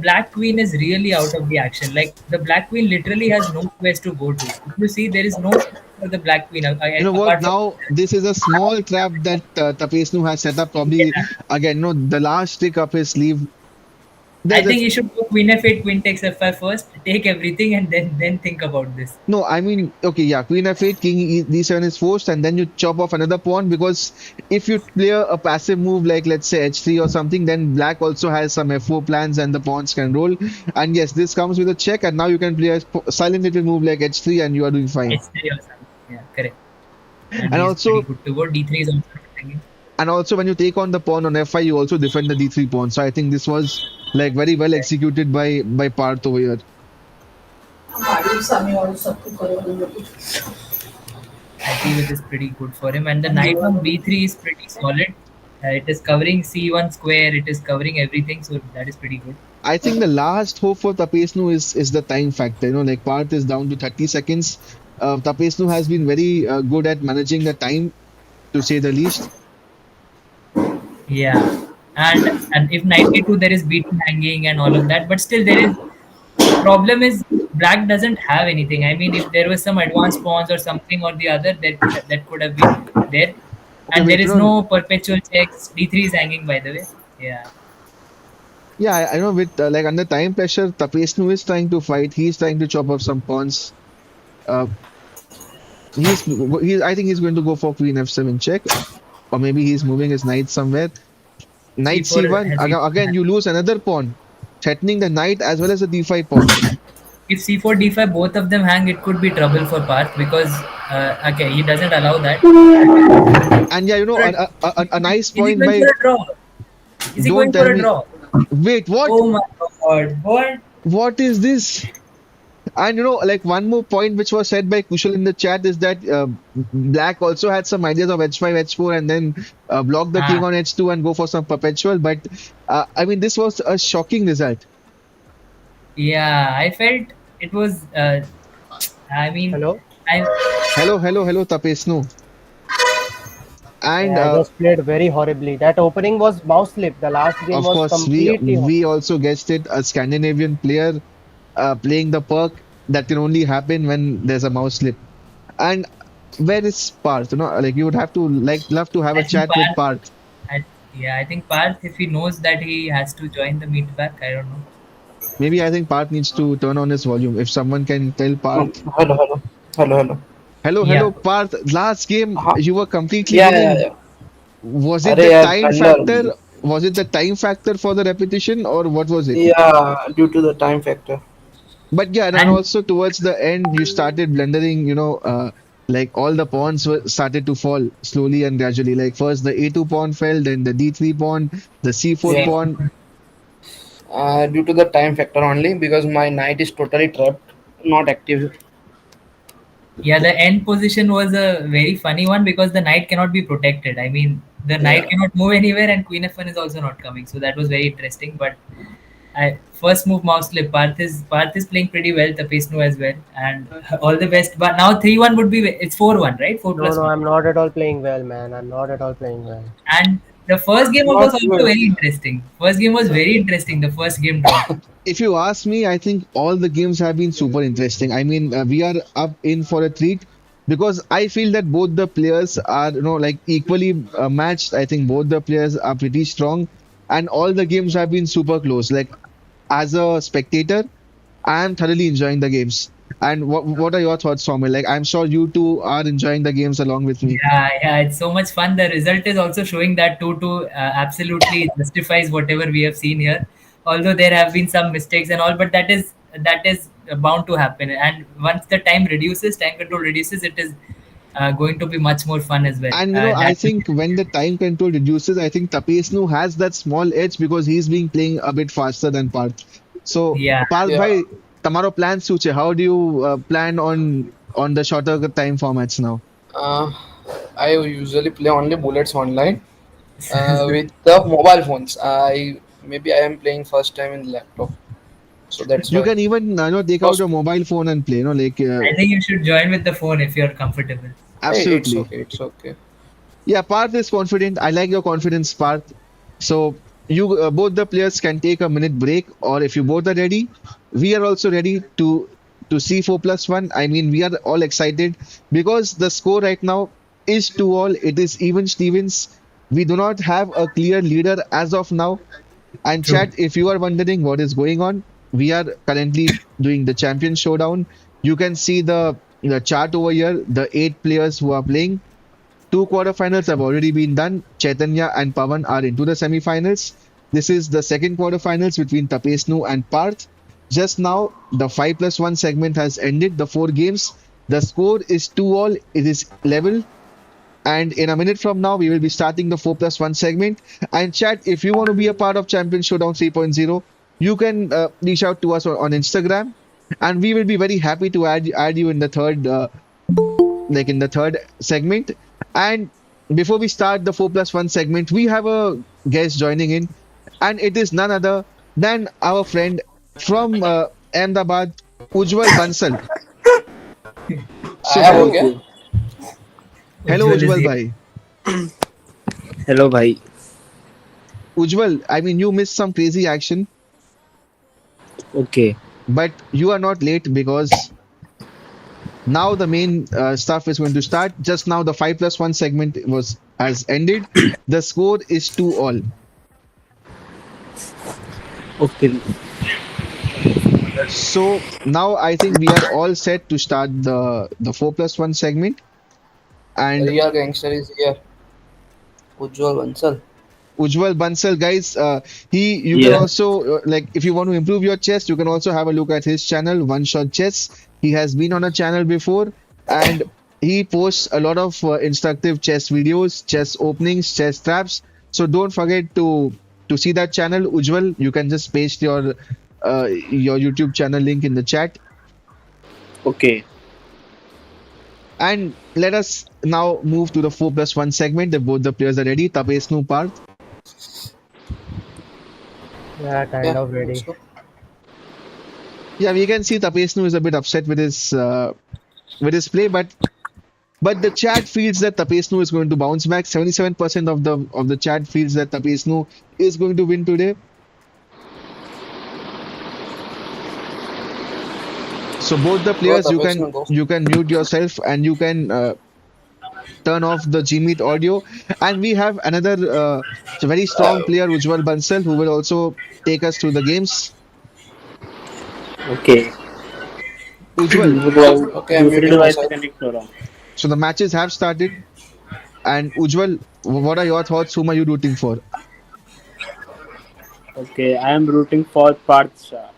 black queen is really out of the action. Like the black queen literally has no squares to go to. If you see, there is no square for the black queen You know what? apart from. Now this is a small trap that Tapesnu has set up. Probably Yeah, again, the last trick up his sleeve. I There, think you should go queen f8, queen takes f5 first, take everything, and then think about this. No, I mean, okay, yeah, queen f8, king d7 is forced, and then you chop off another pawn because if you play a passive move like, let's say, h3 or something, then black also has some f4 plans and the pawns can roll. And yes, this comes with a check, and now you can play a silent little move like h3 and you are doing fine. h3 or something. Yeah, correct. And And he's pretty also, good to go. d3 is also not hanging. when you take on the pawn on f5, you also defend the d3 pawn. So I think this was like very well Correct. executed by Parth over here. I feel it is pretty good for him. And the knight on b3 is pretty solid. It is covering c1 square. It is covering everything. So that is pretty good. I think the last hope for Tapesnu is the time factor. Like Parth is down to 30 seconds. Tapesnu has been very good at managing the time, to say the least. Yeah. And if knight a2, there is b2 hanging and all of that. But still, there is the problem is black doesn't have anything. I mean, if there was some advanced pawns or something or the other, that could have been there. Okay, And there wait, is no perpetual checks. d3 is hanging, by the way. Yeah. yeah, I know with like under time pressure, Tapesnu is trying to fight. He's trying to chop off some pawns. Uh, I think he's going to go for queen f7 check, or maybe he's moving his knight somewhere. Knight c4 c1. has Again, e4. you lose another pawn, threatening the knight as well as the d5 pawn. If c4 d5 both of them hang, it could be trouble for Parth because okay, he doesn't allow that. And yeah, But a nice is he point going by. for a draw? Is he Don't going tell for a me. draw? Wait, what? Oh my god! What? What is this? And like one more point which was said by Kushal in the chat is that Black also had some ideas of h5, h4, and then block the king Ah, on h2 and go for some perpetual. But I mean, this was a shocking result. yeah. I felt it was. I mean, Hello. I Hello, hello, hello, Tapesnu. And I just played very horribly. That opening was mouse slip. The last game of was course, we completely. we also guessed it, a Scandinavian player playing the perk that can only happen when there's a mouse slip. And where is Parth? Like you would have to love to have I a think chat with Parth. Parth. Yeah, I think Parth, if he knows that he has to join the meet back, I don't know. Maybe I think Parth needs to turn on his volume. If someone can tell Parth, Hello, hello, hello, hello. hello, Yeah, Parth. Last game हाँ, you were completely yeah, yeah, winning. yeah. Was it अरे the यार time blunder. factor? Was it the time factor for the repetition, or what was it? Yeah, due to the time factor. But yeah, and and also towards the end, you started blundering. Like all the pawns started to fall slowly and gradually. Like first the A2 pawn fell, then the D3 pawn, the C4 see, pawn. Due to the time factor only because my knight is totally trapped, not active. yeah, the end position was a very funny one because the knight cannot be protected. I mean, the knight Yeah. cannot move anywhere, and Queen F1 is also not coming. So that was very interesting. But first move mouse slip. Parth is playing pretty well. Tapesnu as well, and all the best. But now 3-1 would be it's 4-1, right? Four No, plus no, one. I'm not at all playing well, man. I'm not at all playing well. And the first game was Not also good. very interesting. First game was very interesting. The first game draw. If you ask me, I think all the games have been super interesting. I mean, we are up in for a treat because I feel that both the players are, like equally matched. I think both the players are pretty strong, and all the games have been super close. Like as a spectator, I am thoroughly enjoying the games. And what are your thoughts, Soumya? Like I'm sure you two are enjoying the games along with me. Yeah, yeah, it's so much fun. The result is also showing that 2-2 absolutely justifies whatever we have seen here. Although there have been some mistakes and all, but that is bound to happen. And once the time control reduces, it is going to be much more fun as well. And I That think when the time control reduces, I think Tapesnu has that small edge because he's been playing a bit faster than Parth. So yeah, Parth Yeah. bhai, tomorrow plan શું છે? How do you plan on the shorter time formats now? Uh, I usually play only bullets online with the mobile phones. I am playing first time in laptop, so that's You why. can even take out Because your mobile phone and play, like I think you should join with the phone if you're comfortable. hey, it's absolutely. okay, it's okay. Yeah, Parth is confident. I like your confidence, Parth. So you both the players can take a minute break, or if you both are ready, we are also ready to see 4+1. I mean, we are all excited because the score right now is 2-all. It is even Stevens. We do not have a clear leader as of now. And True. chat, if you are wondering what is going on, we are currently doing the champion showdown. You can see the chart over here, the 8 players who are playing. Two quarterfinals have already been done. Chaitanya and Pavan are into the semifinals. This is the second quarterfinals between Tapesnu and Parth. Just now, the 5+1 segment has ended, the 4 games. The score is 2-all. It is level. And in a minute from now, we will be starting the 4+1 segment. And chat, if you want to be a part of Champion Showdown 3.0, you can reach out to us on Instagram. And we will be very happy to add you in the third segment. And before we start the 4+1 segment, we have a guest joining in, and it is none other than our friend from Ahmedabad, Ujwal Bansal. So आया वो hello, क्या? Okay. hello Ujjwal is Ujwal here. bhai. Hello, bhai. Ujwal, I mean you missed some crazy action, Okay. but you are not late because now the main stuff is going to start. Just now the 5+1 segment was has ended. The score is 2-all. Okay. So now I think we are all set to start the 4+1 segment. And Real gangster is here. Ujjwal Bansal. Ujwal Bansal, guys, you can Yeah. also like if you want to improve your chess, you can also have a look at his channel, One Shot Chess. He has been on a channel before, and he posts a lot of instructive chess videos, chess openings, chess traps. So don't forget to see that channel, Ujwal. You can just paste your YouTube channel link in the chat. Okay. And let us now move to the 4+1 segment. If both the players are ready, Tapesnu Parth. Yeah, kind Yeah, of let's ready. go. Yeah, we can see Tapesnu is a bit upset with his play, but But the chat feels that Tapesnu is going to bounce back. 77% of the chat feels that Tapesnu is going to win today. So both the Go players, you can Tapesnu, go. you can mute yourself and you can turn off the Gmeet audio. And we have another very strong player, Ujjwal Bansal, who will also take us through the games. Okay. Ujjwal, वो Okay, I'm दूसरे muting device से myself. Connect हो रहा हूँ. so the matches have started. And Ujjwal, what are your thoughts? Whom are you rooting for? Okay, I am rooting for Parth Shah.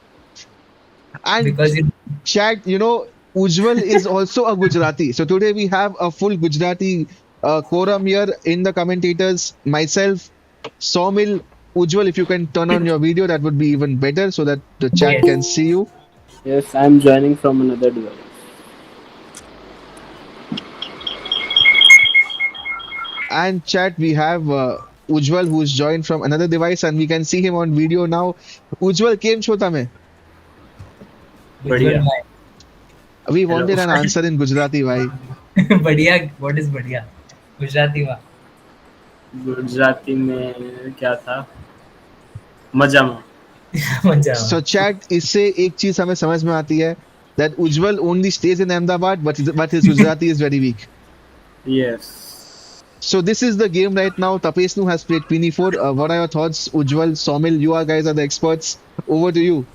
And because you, chat, Ujjwal is also a Gujarati. So today we have a full Gujarati quorum here in the commentators. Myself, Somil, Ujjwal, if you can turn on your video, that would be even better so that the chat yes. can see you. Yes, I am joining from another device. And chat, we have Ujjwal who's joined from another device and we can see him on video now. Ujjwal came chota mein. Ujjwal बढ़िया. Mai. We Hello. wanted an answer in Gujarati, why? बढ़िया. What is बढ़िया? गुजराती में. गुजराती में क्या था? मजामा. मजा. So chat, इससे एक चीज हमें समझ में आती है that Ujjwal only stays in Ahmedabad, but his Gujarati is very weak. Yes. So this is the game right now. Tapesnu has played Queen e4. What are your thoughts, Ujjwal, Somil? You are guys are the experts. Over to you.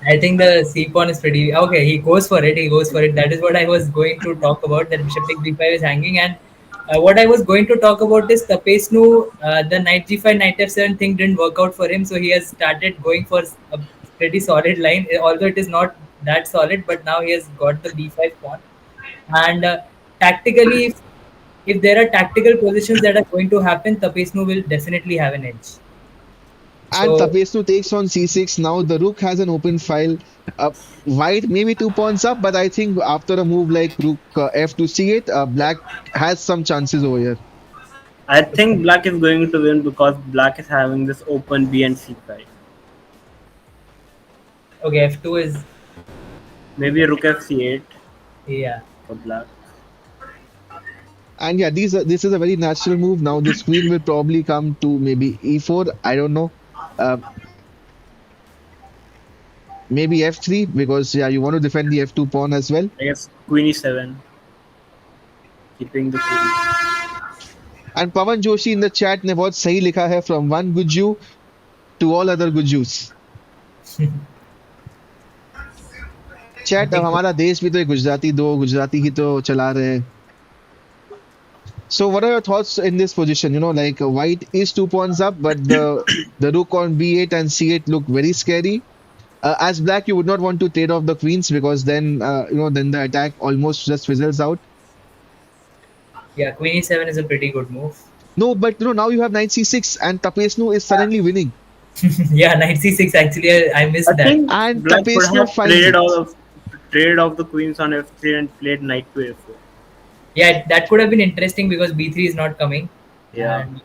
I think the C pawn is pretty okay. He goes for it. He goes for it. That is what I was going to talk about. That bishop take b5 is hanging, and what I was going to talk about is Tapesnu. The knight g5, knight f7 thing didn't work out for him, so he has started going for a pretty solid line. Although it is not that solid, but now he has got the b5 pawn, and tactically, if there are tactical positions that are going to happen, Tapesnu will definitely have an edge. And So Tapesnu takes on c6. Now the rook has an open file. White maybe 2 pawns up, but I think after a move like rook f to c8, black has some chances over here. I think black is going to win because black is having this open B and C5. okay, f2 is Maybe rook F8 yeah. for black. And yeah, this is a very natural move. Now this queen will probably come to maybe e4. I don't know. Uh, maybe f3 because yeah, you want to defend the f2 pawn as well. I guess Queen E7, keeping the queen. And Pawan Joshi in the chat ने बहुत सही लिखा है from one Guju to all other Gujus. Chat अब हमारा देश भी तो एक गुजराती दो गुजराती ही तो चला रहे हैं. So what are your thoughts in this position? Like white is 2 pawns up, but the rook on b8 and c8 look very scary. As black, you would not want to trade off the queens because then then the attack almost just fizzles out. Yeah, Queen e7 is a pretty good move. No, but now you have knight c6 and Tapesnu is suddenly winning. Yeah, knight c6 actually I missed I that. think And black could Tapesnu have finds traded it. traded off the queens on F3 and played knight to A4. Yeah, that could have been interesting because b3 is not coming. Yeah. And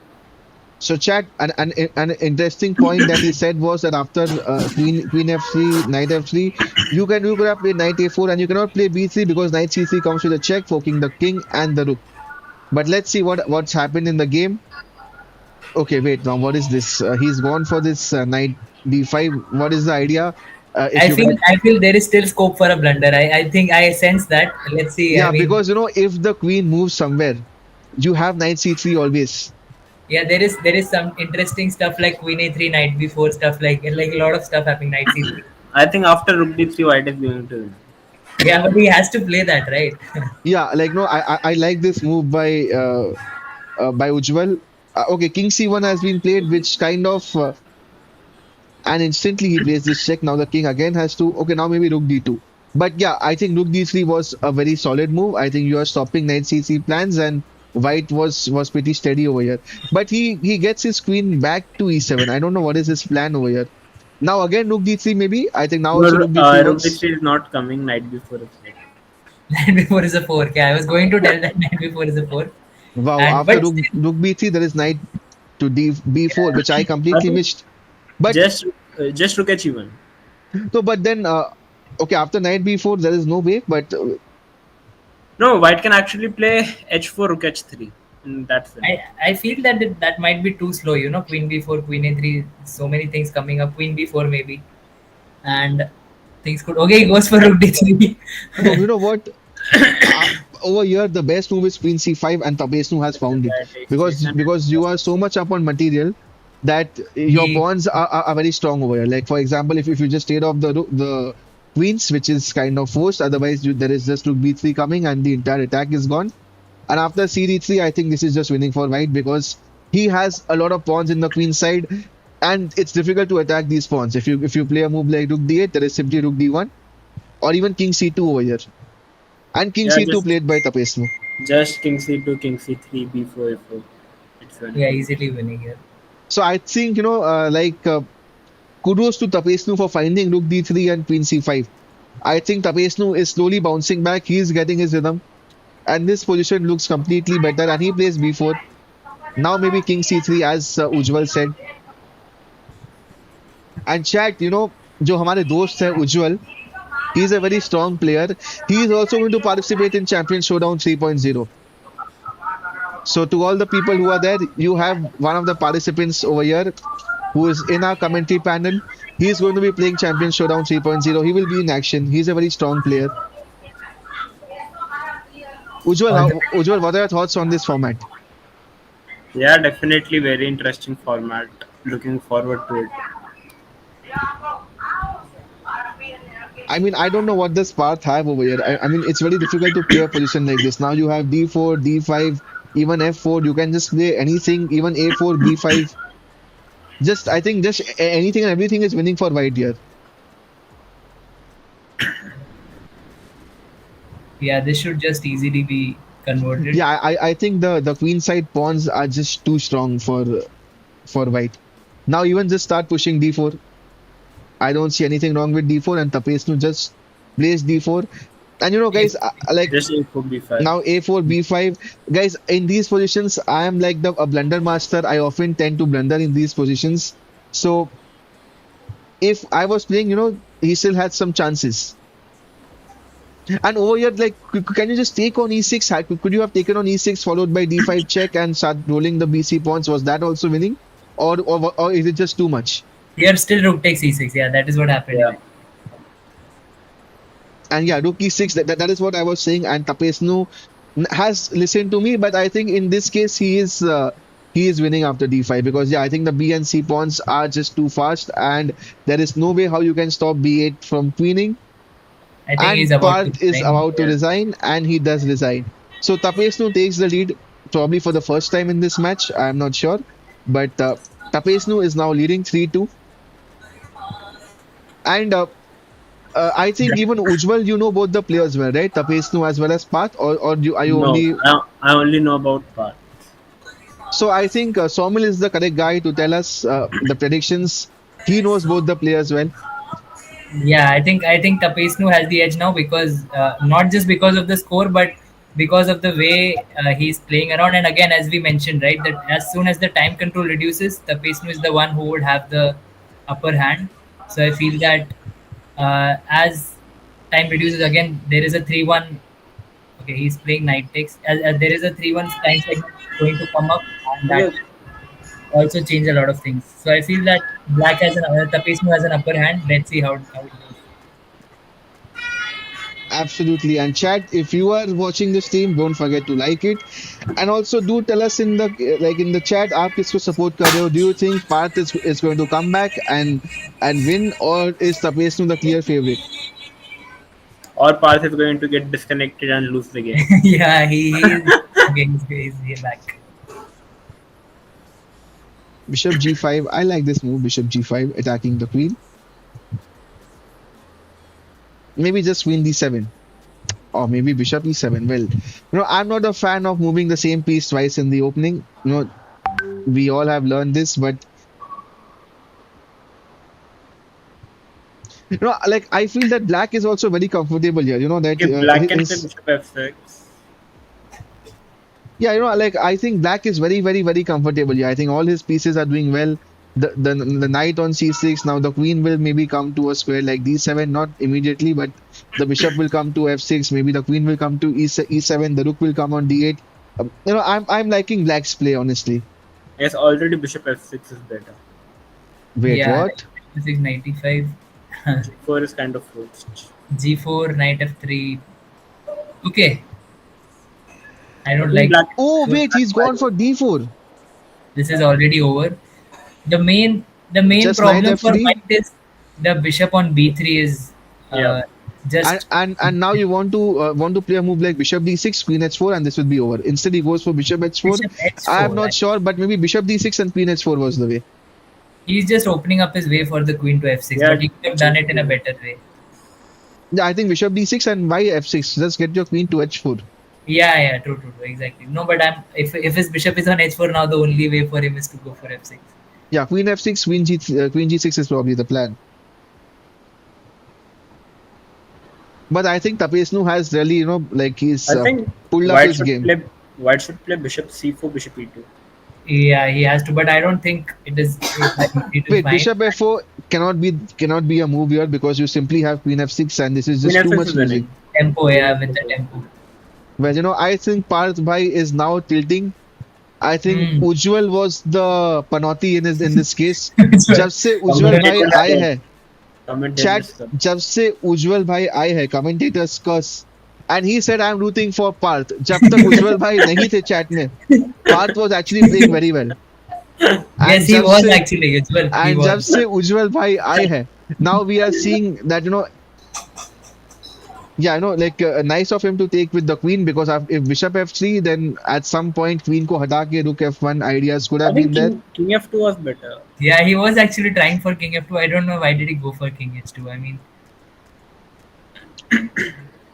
So chat, an interesting point that he said was that after queen f3, knight f3, you could have played knight a4 and you cannot play b3 because knight c3 comes with a check, forking the king and the rook. But let's see what's happened in the game. Okay, wait, now what is this? He's gone for this knight d5. What is the idea? If you can, I feel there is still scope for a blunder. I think I sense that. Let's see. yeah, I mean, because if the queen moves somewhere, you have knight c3 always. yeah, there is some interesting stuff like Queen a3, knight b4 stuff like a lot of stuff happening. Knight c3. I think after rook d3, white is going to win. Yeah, but he has to play that, right? Yeah, like no, I like this move by Ujjwal. Okay, king c1 has been played, which kind of and instantly he plays this check. Now the king again has to. Okay, now maybe rook d2. But yeah, I think rook d3 was a very solid move. I think you are stopping knight c3 plans, and white was pretty steady over here. But he gets his queen back to e7. I don't know what is his plan over here. Now again rook d3 maybe. I think now also No, rook d3 rook works. d3 is not coming. Knight b4 is there. Knight b4 is a 4. Okay, I was going to tell that knight b4 is a 4. Wow, And after but rook b3 there is knight to b4, which I I completely think missed. But just rook h1. No, but then, okay, after knight b4, there is no way. But No, white can actually play h4, rook h3 in that I scenario. I feel that that might be too slow. Queen b4, queen a3. So many things coming up. Queen b4 maybe, and things could. Okay, he goes for rook d3. no, you know what? Uh, Over here, the best move is queen c5, and Tapesnu has The found it guy takes because you are so much up on material that your he pawns are very strong over here. Like for example, if you just trade off the queens, which is kind of forced, otherwise there is just rook b3 coming, and the entire attack is gone. And after cd3, I think this is just winning for white because he has a lot of pawns in the queen side, and it's difficult to attack these pawns. If you play a move like rook d8, there is simply rook d1 or even king c2 over here. And king Yeah, c2 played by Tapesnu. just king c2, king c3, b4, a4. It's winning. yeah easily winning here. So I think, kudos to Tapesnu for finding rook d3 and queen c5. I think Tapesnu is slowly bouncing back. He's getting his rhythm. And this position looks completely better. And he plays b4. Now maybe king c3 as Ujjwal said. And chat, जो हमारे दोस्त है Ujjwal, he's a very strong player. He is also going to participate in Champion Showdown 3.0. So to all the people who are there, you have one of the participants over here who is in our commentary panel. He is going to be playing Champion Showdown 3.0. He will be in action. He's a very strong player. Ujjwal, All the Ujjwal, what are your thoughts on this format? Yeah, definitely very interesting format. Looking forward to it. I mean, I don't know what this path have over here. I mean, it's very difficult to play a position like this. Now you have d4, d5, even f4. You can just play anything, even a4, b5. Just, I think, just anything and everything is winning for white here. Yeah, this should just easily be converted. Yeah, I think the queen side pawns are just too strong for white. Now even just start pushing d4. I don't see anything wrong with d4, and Tapesnu just plays d4. And guys, like Just a4, b5. now a4, b5. Guys, in these positions, I am like a blunder master. I often tend to blunder in these positions. So if I was playing, he still had some chances. And over here, like, can you just take on e6? Could you have taken on e6 followed by d5 check and start rolling the bc pawns? Was that also winning, or is it just too much? Here still rook takes e6. Yeah, that is what happened. Yeah. And yeah, rook e6. That is what I was saying. And Tapesnu has listened to me, but I think in this case he is winning after d5 because yeah, I think the b and c pawns are just too fast, and there is no way how you can stop b8 from queening. I think he's And about to Parth is resign. about to Yeah. resign, and he does resign. So Tapesnu takes the lead probably for the first time in this match. I'm not sure, but Tapesnu is now leading 3-2. And I think even Ujjwal, both the players well, right? Tapesnu as well as Parth, or are you No, only? I only know about part. So I think Somil is the correct guy to tell us the predictions. He knows both the players well. Yeah, I think Tapesnu has the edge now because not just because of the score, but because of the way he's playing around. And again, as we mentioned, right, that as soon as the time control reduces, Tapesnu is the one who would have the upper hand. So I feel that as time reduces, again there is a 3-1. Okay, he's playing knight takes. As there is a 3-1 time segment going to come up, and that Okay. also change a lot of things. So I feel that Black has Tapesnu has an upper hand. Let's see how it goes. Absolutely. And chat, if you are watching the stream, don't forget to like it. And also do tell us in the chat, आप किसको support कर रहे हो? Do you think Parth is going to come back and win, or is Tapesnu the clear favorite? Or Parth is going to get disconnected and lose the game. Yeah, he is. Okay, he's back. Bishop g5. I like this move, Bishop g5, attacking the queen. Maybe just queen d7. Or maybe bishop e7. Well, I'm not a fan of moving the same piece twice in the opening. We all have learned this, but like I feel that black is also very comfortable here. That Okay, black can play his, bishop f6. yeah, like I think black is very, very, very comfortable here. I think all his pieces are doing well. the knight on c6. Now the queen will maybe come to a square like d7, not immediately, but the bishop will come to f6. Maybe the queen will come to e7. The rook will come on d8. I'm liking black's play, honestly. Yes, already bishop f6 is better. Wait, Yeah, what? F6, 95. g4 is kind of forced. G4, knight F3. Okay, I I don't think like. black Oh, should wait, he's gone for d4. This is already over. The main Just knight problem for f3. white is the bishop on B3 is yeah. uh, And just and now you want to play a move like bishop d6, queen h4, and this will be over. Instead, he goes for bishop h4. bishop I am H4. not sure, but maybe bishop d6 and queen h4 was the way. He's just opening up his way for the queen to F6, Yeah, but he could have done it in a better way. Yeah, I think bishop d6 and why f6. Just get your queen to h4. Yeah, true, exactly. No, but if his bishop is on H4 now, the only way for him is to go for F6. Yeah, queen f6, queen g6 is probably the plan. But I think Tapesnu has really, like he's I think pulled up white his should game. play white should play bishop c4, bishop e2. Yeah, he has to, but I don't think it is Wait, fine. bishop f4 cannot be a move here because you simply have queen f6 and this is Queen just too f6 much is losing. winning. Tempo, yeah, with the tempo. Well, I think Parth Bhai is now tilting. I think Hmm. Ujjwal was the panauti in this case. Ujjwal. जब से उज्जवल भाई आए हैं Commentators chat जब से उज्जवल भाई आए हैं commentators curse and he said I'm rooting for Parth. जब तक उज्जवल भाई नहीं थे chat में Parth was actually playing very well. Yes, he जब was से actually Ujjwal. He and जब was. से उज्जवल भाई आए हैं now we are seeing that yeah, like nice of him to take with the queen because if bishop f3, then at some point queen ko hata ke rook f1 ideas could I have been think there. king f2 was better. Yeah, he was actually trying for king F2. I don't know why did he go for king H2. I mean,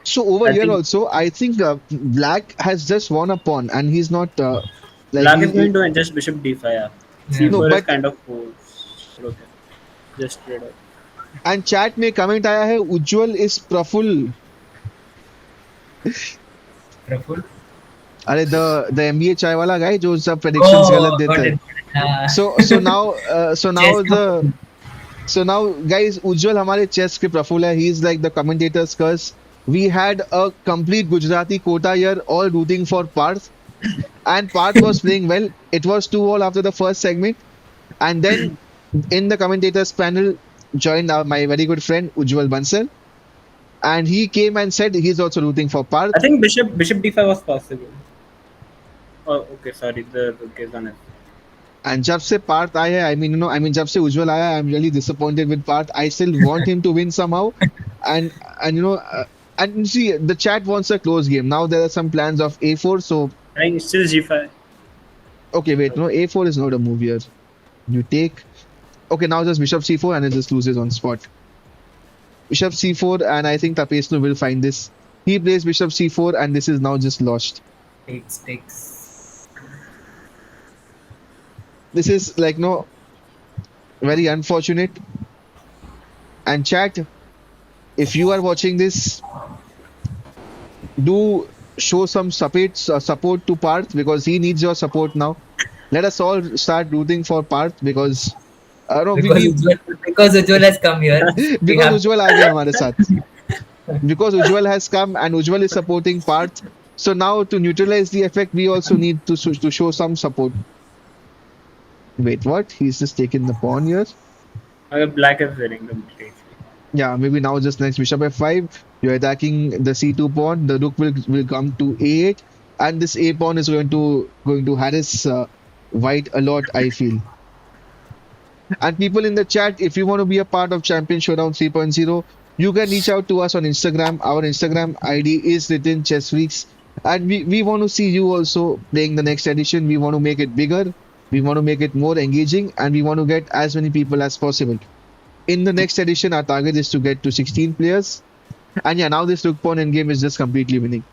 So over I here think also, I think black has just won a pawn and he's not like black is going to adjust bishop d5. Yeah. yeah. no, c4 is but kind of forced. Okay. Just straight up. and chat में comment आया है उज्जवल is Praful. Praful. अरे the MBA चाय वाला guy जो सब predictions गलत Oh, देता got है. it. Uh, So now chess the So now, guys, Ujjwal हमारे chess के प्रफुल्ल है. He's like the commentator's curse. We had a complete Gujarati quota here, all rooting for Parth, and Parth was playing well. It was 2-all after the first segment, and then in the commentators panel joined my very good friend Ujjwal Bansal, and he came and said he's also rooting for Parth. I think bishop d5 was possible. Oh, okay, sorry, the rook is on it. And जब से Parth आया है, I mean जब से Ujjwal आया है, I'm really disappointed with Parth. I still want him to win somehow, and and you see the chat wants a close game. Now there are some plans of a4. So I think it's still g5. okay, wait, no, a4 is not a move here. You take. Okay, now just bishop c4 and it just loses on spot. Bishop c4 and I think Tapesnu will find this. He plays bishop c4 and this is now just lost. takes. This is like very unfortunate. And chat, if you are watching this, do show some support to Parth because he needs your support now. Let us all start rooting for Parth because no, Because Ujjwal has come here. we because have- Ujjwal आ गया हमारे साथ. Because Ujjwal has come and Ujjwal is supporting Parth. So now to neutralize the effect, we also need to show some support. Wait, what? He's just taken the pawn here. Black is winning completely. Yeah, maybe now just next bishop f5. You're attacking the c2 pawn. The rook will come to a8, and this a pawn is going to harass white a lot, I feel. And people in the chat, if you want to be a part of Champion Showdown 3.0, you can reach out to us on Instagram. Our Instagram ID is written Chess Freaks, and we want to see you also playing the next edition. We want to make it bigger. We want to make it more engaging, and we want to get as many people as possible. In the next edition, our target is to get to 16 players. And yeah, now this rook pawn endgame is just completely winning.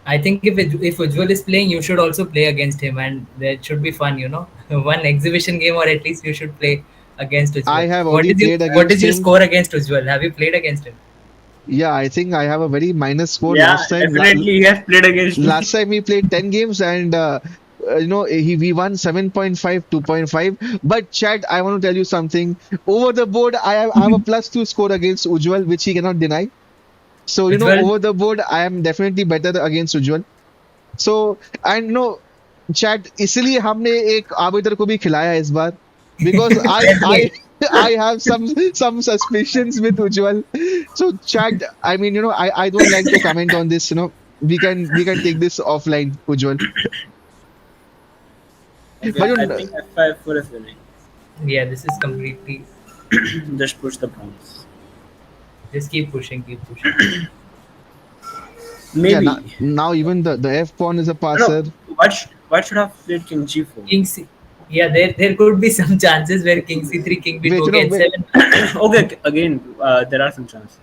I think if Ujjwal is playing, you should also play against him, and that should be fun. One exhibition game, or at least you should play against Ujjwal. I have already played What against is your him. score against Ujjwal? Have you played against him? Yeah, I think I have a very minus score Yeah, last time. definitely he has played against me. Last time we played 10 games and we won 7.5, 2.5. But Chad, I want to tell you something. Over the board, I have a +2 score against Ujjwal, which he cannot deny. So, Ujjwal, over the board, I am definitely better against Ujjwal. So, and Chad, इसलिए हमने एक orbiter को भी खिलाया इस बार, because I definitely. I have some suspicions with Ujjwal. So Chad, I mean, I don't like to comment on this. We can take this offline, Ujjwal. Okay, But I think F5 is winning. Yeah, this is completely. Just push the pawns. Just keep pushing, keep pushing. yeah, Maybe. now even the F pawn is a No, passer. what should have played King G4? King C. Yeah, there could be some chances where King C3, King Wait, B2, okay, wait. H7. Okay, again, there are some chances.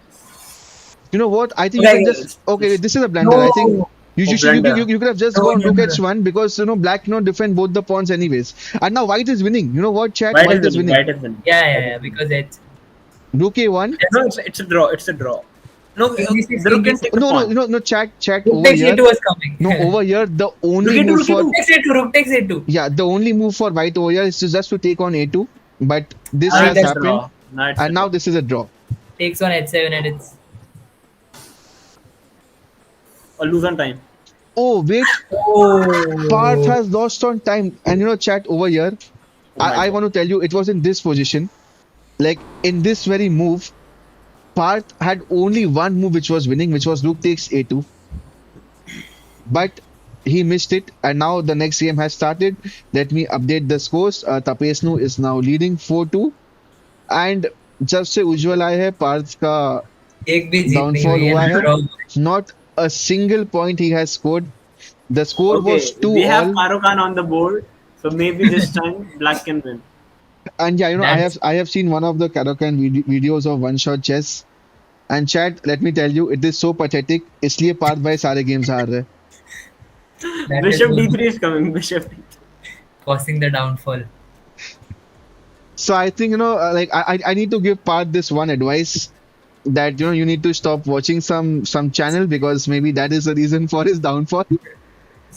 You know what? I think you Okay, can just okay. This is a blunder. I think no, you could have just no, gone no, rook no. h1 because black defend both the pawns anyways. And now white is winning. You know what, chat? White White is is winning. winning. White is winning. Yeah, White yeah, is yeah, winning. because it's Rook a1. No, it's a draw. It's a draw. No, King B6, the rook King can B6. take the No, no, pawn. chat Rook over takes here. A2 was coming. No, over here the only Rook a2, move rook for a2. Rook takes A2, Rook takes A2. yeah the only move for white over here is just to take on a2. But this Ah, he has It's a does happened, draw. No, it's a and now draw. this is a draw. takes on H7 and it's. Or lose on time. Oh wait, Parth Oh. has lost on time, and chat over here. Oh my I god. want to tell you, it was in this position, like in this very move. Parth had only one move which was winning, which was rook takes a2, but he missed it, and now the next game has started. Let me update the scores. Tapesnu is now leading 4-2, and जब से उज्जवल आए हैं पार्थ का एक भी जीत नहीं downfall हुई है हुआ ना है. draw. Not a single point he has scored. The score was Okay, 2 we have all, Farooq on the board, so maybe this time Black can win. and yeah, That's I have seen one of the Karakan videos of one shot chess, and chat, let me tell you, it is so pathetic. इसलिए पार्थ भाई सारे games हार रहे हैं. that is Bishop one D3 is coming. Bishop D3. causing the downfall. So I think like I need to give Parth this one advice, that you need to stop watching some channel, because maybe that is the reason for his downfall.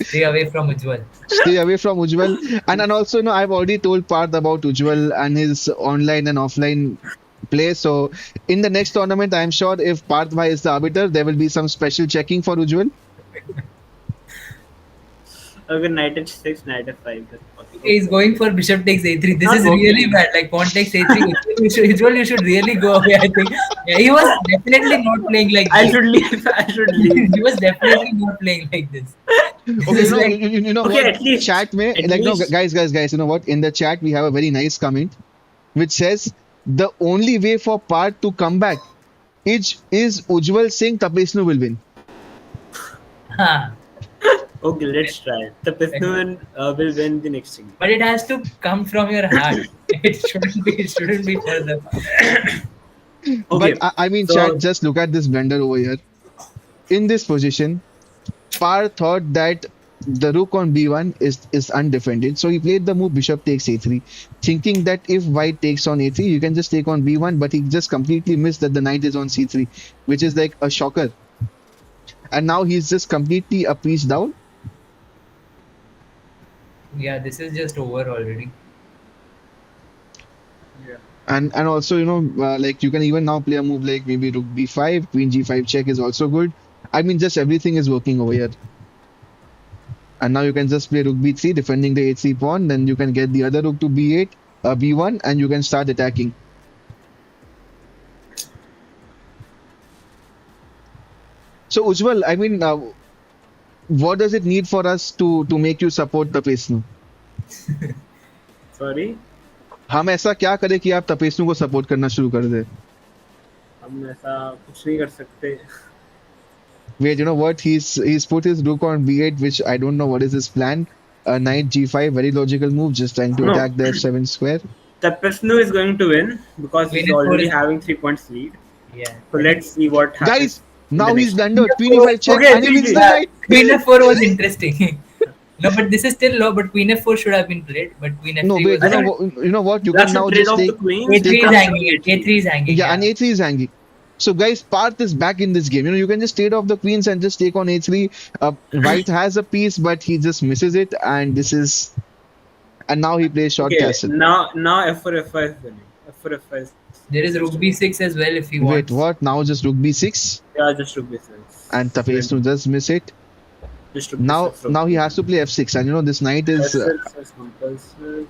Stay away from Ujjwal. Stay away from Ujjwal. And also, I've already told Parth about Ujjwal and his online and offline play. So in the next tournament, I'm sure if Parth Bhai is the arbiter, there will be some special checking for Ujjwal. Okay, knight h6, knight f5. That's possible. He's going for bishop takes A3. This Not is working. really bad. Like pawn takes A3. Ujjwal, you should really go away. I think. Yeah, he was definitely not playing like I this. should leave. I should leave. He was definitely not playing like this. Okay, is like- you know Okay, what? at least- Chat mein, at like, no, least- guys, you know what? In the chat, we have a very nice comment which says the only way for Parth to come back is Ujjwal saying Tapesnu will win. Huh. Okay, let's try. Tapesnu will win the next thing. But it has to come from your heart. It shouldn't be further. Okay, But I mean, so- chat, just look at this blunder over here. In this position, Parth thought that the rook on b1 is undefended, so he played the move bishop takes a3, thinking that if white takes on a3, you can just take on b1. But he just completely missed that the knight is on c3, which is like a shocker. And now he's just completely a piece down. Yeah, this is just over already. And also, like you can even now play a move like maybe rook b5, queen g5 check is also good. I mean, just everything is working over here. And now you can just play rook b3, defending the h3 pawn. Then you can get the other rook to b8, b1, and you can start attacking. So Ujjwal, I mean, what does it need for us to make you support Tapesnu? sorry, हम ऐसा क्या करें कि आप तपेस्नु को support करना शुरू कर दे? हम ऐसा कुछ नहीं कर सकते. Wait, you know what? He's put his rook on b8, which I don't know what is his plan. Knight g5, very logical move, just trying to No. attack the f7 square. Tapesnu is going to win because he's Queen f4 already is- having 3 points lead. Yeah. So let's see what happens. Guys, now the he's next- blundered. Queen e5 check, Okay, and he wins the Yeah, knight. Queen f4 was interesting. No, but this is still low. But Queen f4 should have been played. But Queen f3 No, wait, was you know what? You Black can should now trade just off the take. queen. A3 is take- hanging. A3 is hanging. Yeah, and a3 is hanging. So guys, Parth is back in this game. You can just trade off the queens and just take on a3. White has a piece, but he just misses it, and this is and now he plays short Okay, castle. now F4 F5 is winning. F4 F5 is There is rook just b6 as well if he Wait, wants. what? Now just rook b6, yeah, just rook and b6. Tapesnu just miss it. Just rook Now, b6, rook now he has to b6. play f6, and this knight is S6 is compulsive.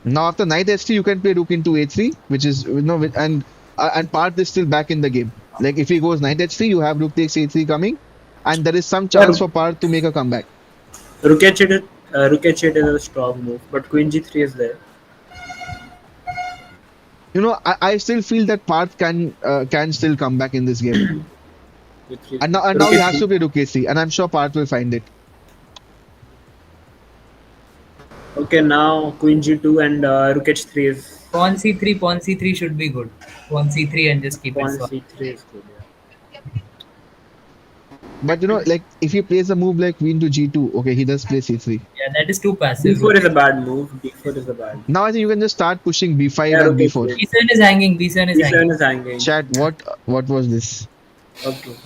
now after knight h3 you can play rook into a3, which is and Parth is still back in the game. Like if he goes knight h3, you have rook takes a3 coming, and there is some Yeah, chance for Parth to make a comeback. rook h8, rook h8 is a strong move, but queen g3 is there. I still feel that Parth can still come back in this game. G3. And now Rook he has h3. to play rook a3, and I'm sure Parth will find it. Okay, now queen g2 and rook h3 is Pawn c3 should be good. Pawn c3 and just keep it pawn solid. c3 is good. Yeah. But like if he plays a move like queen to g2, okay, he does play c3. Yeah, that is too passive. d4 is a bad move. d4 is a bad move. Now I think you can just start pushing Yeah, b5 and rook b4. h8. b7 is hanging. B7 is hanging. d7 is hanging. Chat, what was this? Okay.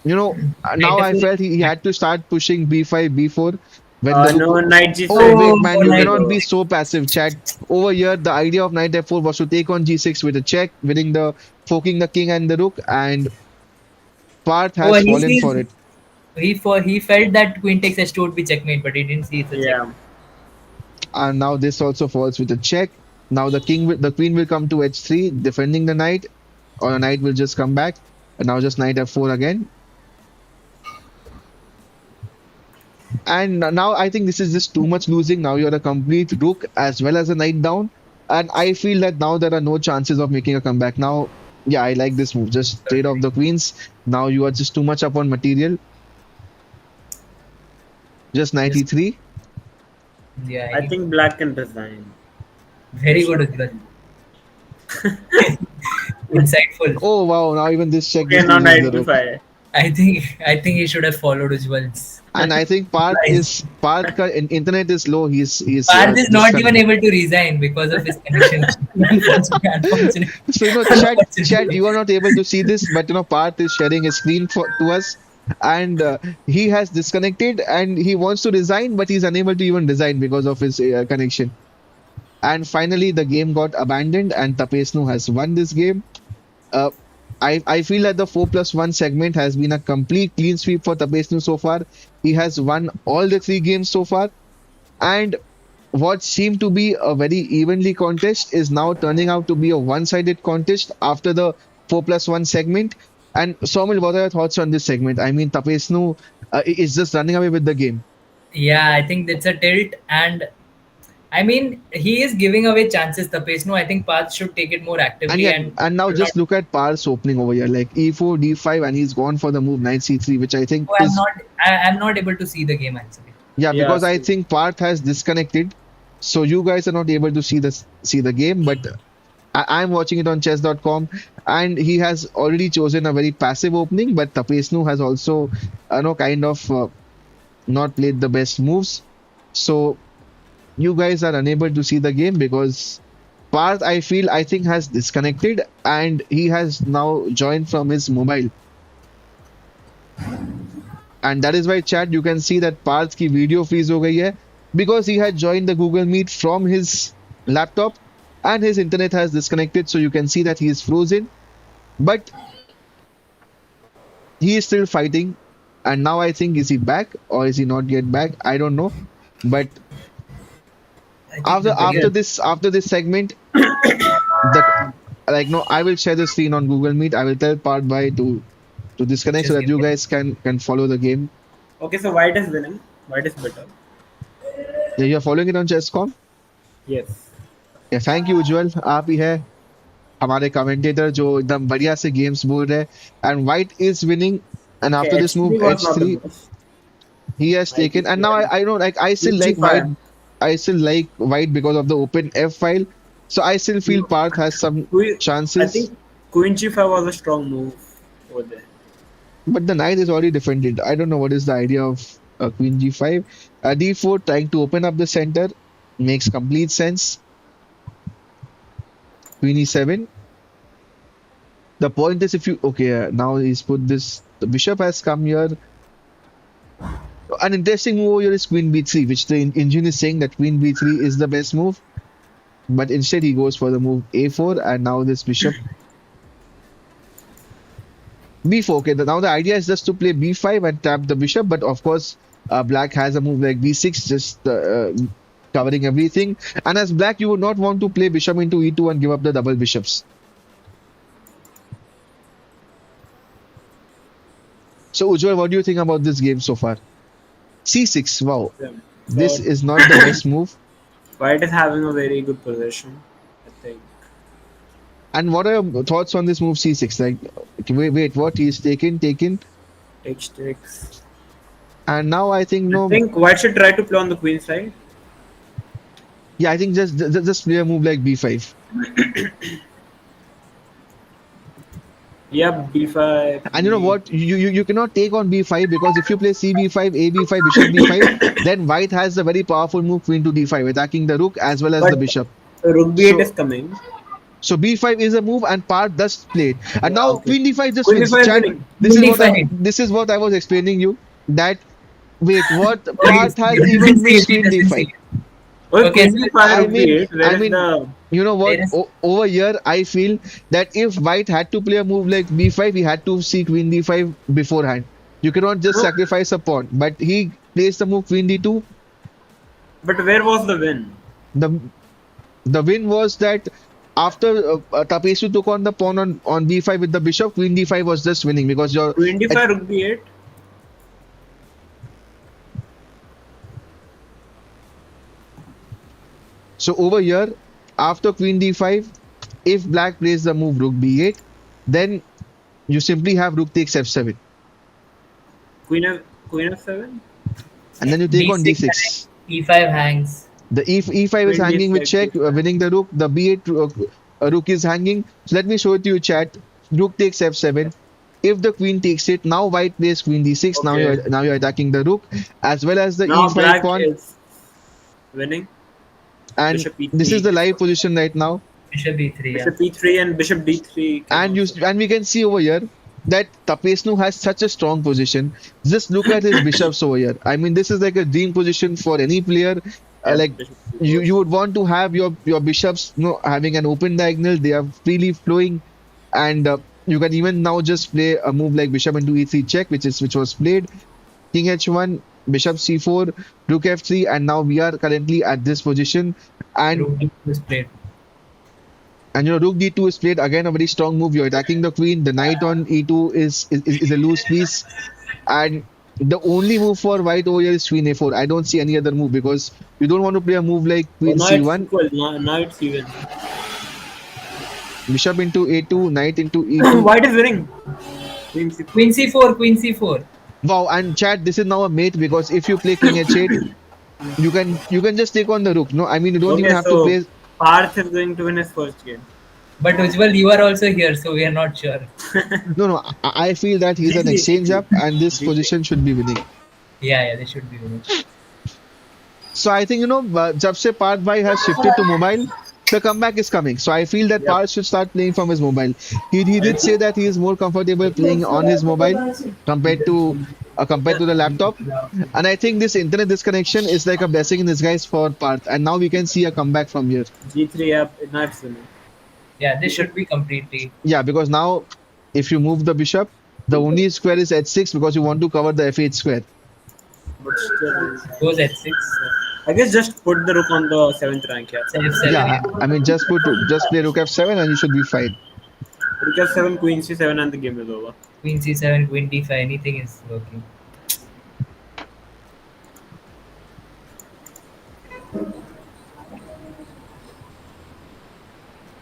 Now Knight I f4. felt he had to start pushing b5, b4 when the No, rook. knight g5. Oh wait, Oh, man, oh, you knight cannot be f4. so passive, chat. Over here, the idea of knight f4 was to take on g6 with a check, forking the king and the rook, and Parth Oh, has he fallen sees. for it. He felt that queen takes h2 would be checkmate, but he didn't see it's a check. Yeah. And now this also falls with a check. Now the queen will come to h3, defending the knight, or the knight will just come back. And now just knight f4 again. And now I think this is just too much losing. Now you're a complete rook as well as a knight down. And I feel that now there are no chances of making a comeback. Now, yeah, I like this move. Just trade off the queens. Now you are just too much up on material. Just knight Just, e3. yeah, I think black can resign. very good as well. Insightful. Oh wow, now even this check Okay, just now loses knight the rook. d5. I think he should have followed Ujjwal's And I think advice. Internet is low. He's Parth is not even disconnected. able to resign because of his connection. Unfortunately. So chat, you are not able to see this, but Parth is sharing his screen to us, and he has disconnected, and he wants to resign, but he's unable to even resign because of his connection. And finally, the game got abandoned, and Tapesnu has won this game. Uh, I feel that the 4+1 segment has been a complete clean sweep for Tapesnu so far. He has won all the 3 games so far, and what seemed to be a very evenly contest is now turning out to be a one-sided contest after the 4+1 segment. And Somil, what are your thoughts on this segment? I mean, Tapesnu is just running away with the game. Yeah, I think that's a tilt, and I mean he is giving away chances. Tapesnu, I think Parth should take it more And actively yeah, and and now should not. just look at Par's opening over here, like e4, d5, and he's gone for the move knight c3, which I think Oh, is I'm not able to see the game actually. yeah, Yeah, because I so think Parth has disconnected, so you guys are not able to see the game, but I'm watching it on chess.com, and he has already chosen a very passive opening, but Tapesnu has also kind of not played the best moves. So you guys are unable to see the game because Parth, I think has disconnected, and he has now joined from his mobile. And that is why chat you can see that Parth की video freeze हो गई है because he had joined the Google Meet from his laptop and his internet has disconnected, so you can see that he is frozen, but he is still fighting. And now I think, is he back or is he not yet back? I don't know, but I think the after bigger this segment, the like no, I will share the screen on Google Meet. I will tell Parth Bhai to disconnect so just that give you me. guys can follow the game. okay, so white is winning. White is better. Yeah, you're following it on chess.com. Yes. Yeah, thank you उज्जवल, आप ही है हमारे commentator जो एकदम बढ़िया से games बोल रहे हैं. And white is winning, and Okay, after this move h3 was not the h3 best. he has Knight taken, and now e7. I know, like I still Queen like g5. white because of the open f file, so I still feel No, Parth has some I chances, think queen g5 was a strong move over there. but the knight is already defended. I don't know what is the idea of queen g5. D4 trying to open up the center makes complete sense. Queen e7. The point is, if you okay, now he's put this. The bishop has come here. An interesting move here is Queen B3, which the engine is saying that Queen B3 is the best move, but instead he goes for the move A4, and now this bishop B4. Okay, now the idea is just to play B5 and tap the bishop, but of course, Black has a move like B6, just covering everything. And as Black, you would not want to play bishop into E2 and give up the double bishops. So, Ujjwal, what do you think about this game so far? C6. Wow, Yeah. this So is not the best move. White is having a very good position, I think. And what are your thoughts on this move C6? Like, okay, wait, what? He's taken, Takes. and now I think I no. think White should try to play on the queen side. Yeah, I think just play a move like B5. Yep, b5. And you know what? You cannot take on B5 because if you play CB5, AB5, Bishop B5, then White has a very powerful move Queen to D5, attacking the Rook as well as the But Bishop. rook b8 is So coming. so B5 is a move and Parth does play it. And Yeah, now okay. Queen D5 just Queen wins. d5 is Chat, winning. this is what I was explaining you. That wait, what Sorry, Parth has it even doesn't say missed it Queen doesn't say D5. it. Okay, Okay, queen so d5, I rook mean, b8. Where I is mean, the you know what? There is Over here, I feel that if White had to play a move like B5, he had to see Queen D5 beforehand. You cannot just no? sacrifice a pawn. But he plays the move Queen D2. But where was the win? The the win was that after Tapesnu took on the pawn on B5 with the bishop, Queen D5 was just winning because your Queen at- d5, rook b8. so over here after Queen D5, if Black plays the move Rook B8, then you simply have Rook takes F7, Queen f7. and then you take on D6 hangs, D6. E5 hangs. The E5 is Queen hanging with d6, check, winning the rook. The B8 rook is hanging. So let me show it to you, chat. Rook takes F7. If the queen takes it, now White plays Queen D6. Okay. Now you're attacking the rook as well as the Now E5 black pawn. is winning. And Bishop e3. this is the live position right now. Bishop E3, yeah. Bishop e3 and bishop d3. And we can see over here that Tapesnu has such a strong position. Just look at his bishops over here. I mean, this is like a dream position for any player. Like you would want to have your bishops, having an open diagonal. They are freely flowing, and you can even now just play a move like bishop into e3 check, which was played. King h1, bishop c4, rook f3, and now we are currently at this position. And Rook D2 is played. rook d2 is played again, a very strong move. You're attacking the queen. The knight on e2 is a loose piece, and the only move for White over here is queen a4. I don't see any other move because you don't want to play a move like queen now it's c1, equal. Now it's even. bishop into a2, knight into e2. White is winning. Queen c4. Queen C4, Queen C4. Wow, and chat, this is now a mate because if you play king h8, you can just take on the rook. No, I mean you don't even Okay, have to so play. Parth is going to win his first game. But Ujjwal, you are also here, so we are not sure. No, I feel that he's an exchange up and this position should be winning. Yeah, they should be winning. So I think जब से Parth bhai has shifted to mobile, the comeback is coming. So I feel that Parth should start playing from his mobile. He did say that he is more comfortable playing on his mobile compared to the laptop. And I think this internet disconnection is like a blessing in disguise for Parth. And now we can see a comeback from here. G3 up, now it's winning. Yeah, this should be completely. Yeah, because now if you move the bishop, the only square is h6 because you want to cover the f8 square. But still, Goes at 6. I guess just put the rook on the 7th rank. Yeah. F7. Yeah, I mean just play rook f7 and you should be fine. Rook f7, queen c7, and the game is over. Queen C7, Queen D5, anything is working.